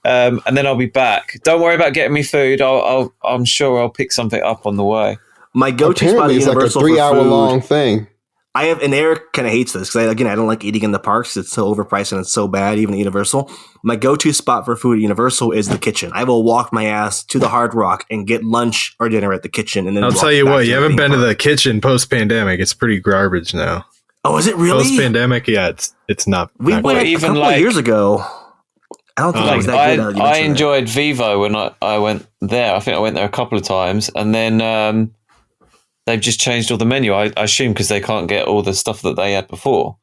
And then I'll be back. Don't worry about getting me food. I'm sure I'll pick something up on the way." My go-to spot is like a 3-hour long thing. I have, and Eric kind of hates this because I don't like eating in the parks. It's so overpriced and it's so bad, even at Universal. My go-to spot for food at Universal is the kitchen. I will walk my ass to the Hard Rock and get lunch or dinner at the kitchen. And then I'll tell you what, you haven't been to the kitchen post-pandemic. It's pretty garbage now. Oh, is it really? Post-pandemic, yeah, it's not. We went even a couple years ago. I don't think it was that good. I enjoyed Vivo when I went there. I think I went there a couple of times, and then they've just changed all the menu. I assume because they can't get all the stuff that they had before.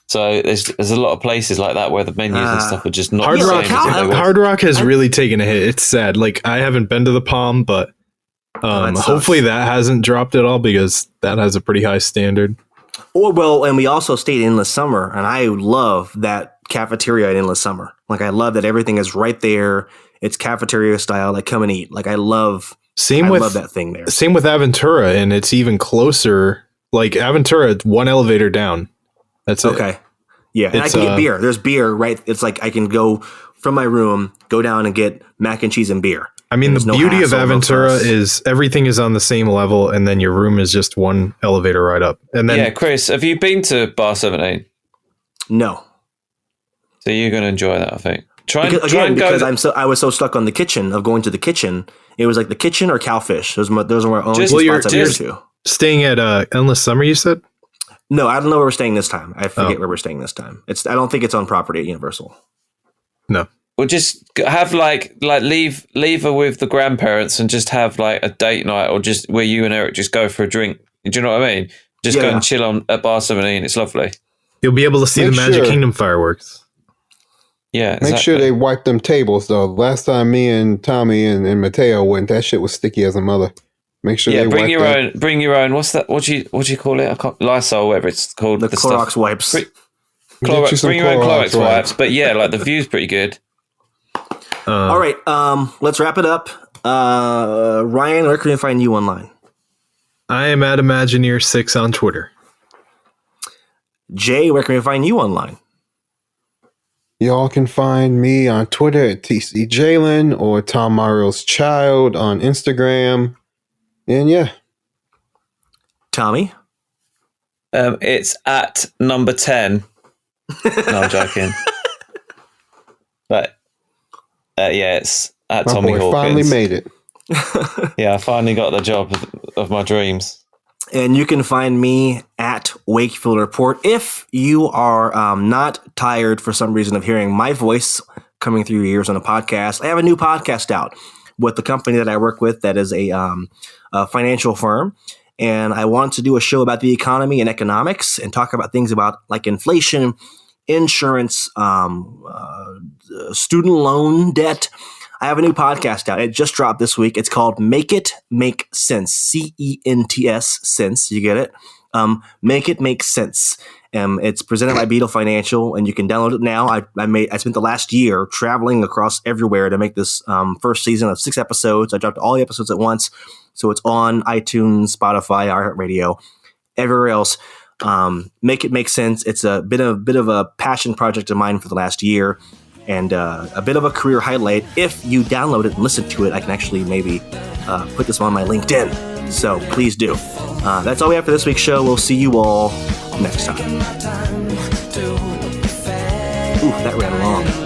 So there's a lot of places like that where the menus and stuff are just not Hard the Rock. same as they were. Hard Rock has really taken a hit. It's sad. Like I haven't been to the Palm, but hopefully that hasn't dropped at all because that has a pretty high standard. And we also stayed in Endless Summer, and I love that cafeteria at Endless Summer. Like I love that everything is right there. It's cafeteria style. Like come and eat. Like I love Same I with love that thing there. Same with Aventura, and it's even closer. Like Aventura, one elevator down. That's it. Okay. Yeah, and I can get beer. There's beer, right? It's like I can go from my room, go down and get mac and cheese and beer. I mean, the beauty of Aventura is everything is on the same level, and then your room is just one elevator right up. And then, Chris, have you been to Bar 17? No. So you're going to enjoy that, I think. Because I was so stuck on the kitchen of going to the kitchen. It was like the kitchen or Cowfish. Those are my only two spots I went to. Staying at Endless Summer, you said? No, I don't know where we're staying this time. I forget where we're staying this time. I don't think it's on property at Universal. No. Well, just have leave her with the grandparents and just have like a date night, or just where you and Eric just go for a drink. Do you know what I mean? Just go and chill at Bar 17. It's lovely. You'll be able to see the Magic Kingdom fireworks. Yeah, exactly. Make sure they wipe them tables though. Last time me and Tommy and Mateo went, that shit was sticky as a mother. Make sure they bring wipe your that. own. Bring your own. What's that? What do you call it? Lysol, whatever it's called. The Clorox stuff. wipes. Bring your own Clorox wipes. But yeah, like the view's pretty good. All right, let's wrap it up. Ryan, where can we find you online? I am at Imagineer6 on Twitter. Jay, where can we find you online? Y'all can find me on Twitter at TCJalen or Tom Mario's Child on Instagram. And yeah. Tommy? It's at number 10. No, I'm joking. But it's at My Tommy boy Hawkins. finally made it. Yeah, I finally got the job of my dreams. And you can find me at Wakefield Report. If you are not tired for some reason of hearing my voice coming through your ears on a podcast, I have a new podcast out with the company that I work with that is a financial firm. And I want to do a show about the economy and economics and talk about things about like inflation, insurance, student loan debt. I have a new podcast out. It just dropped this week. It's called Make It Make Sense. CENTS, sense. You get it? Make It Make Sense. It's presented by Beetle Financial, and you can download it now. I spent the last year traveling across everywhere to make this first season of 6 episodes. I dropped all the episodes at once, so it's on iTunes, Spotify, iHeartRadio, everywhere else. Make It Make Sense. It's a bit of a passion project of mine for the last year. And a bit of a career highlight. If you download it and listen to it, I can actually maybe put this on my LinkedIn. So please do. That's all we have for this week's show. We'll see you all next time. Ooh, that ran long.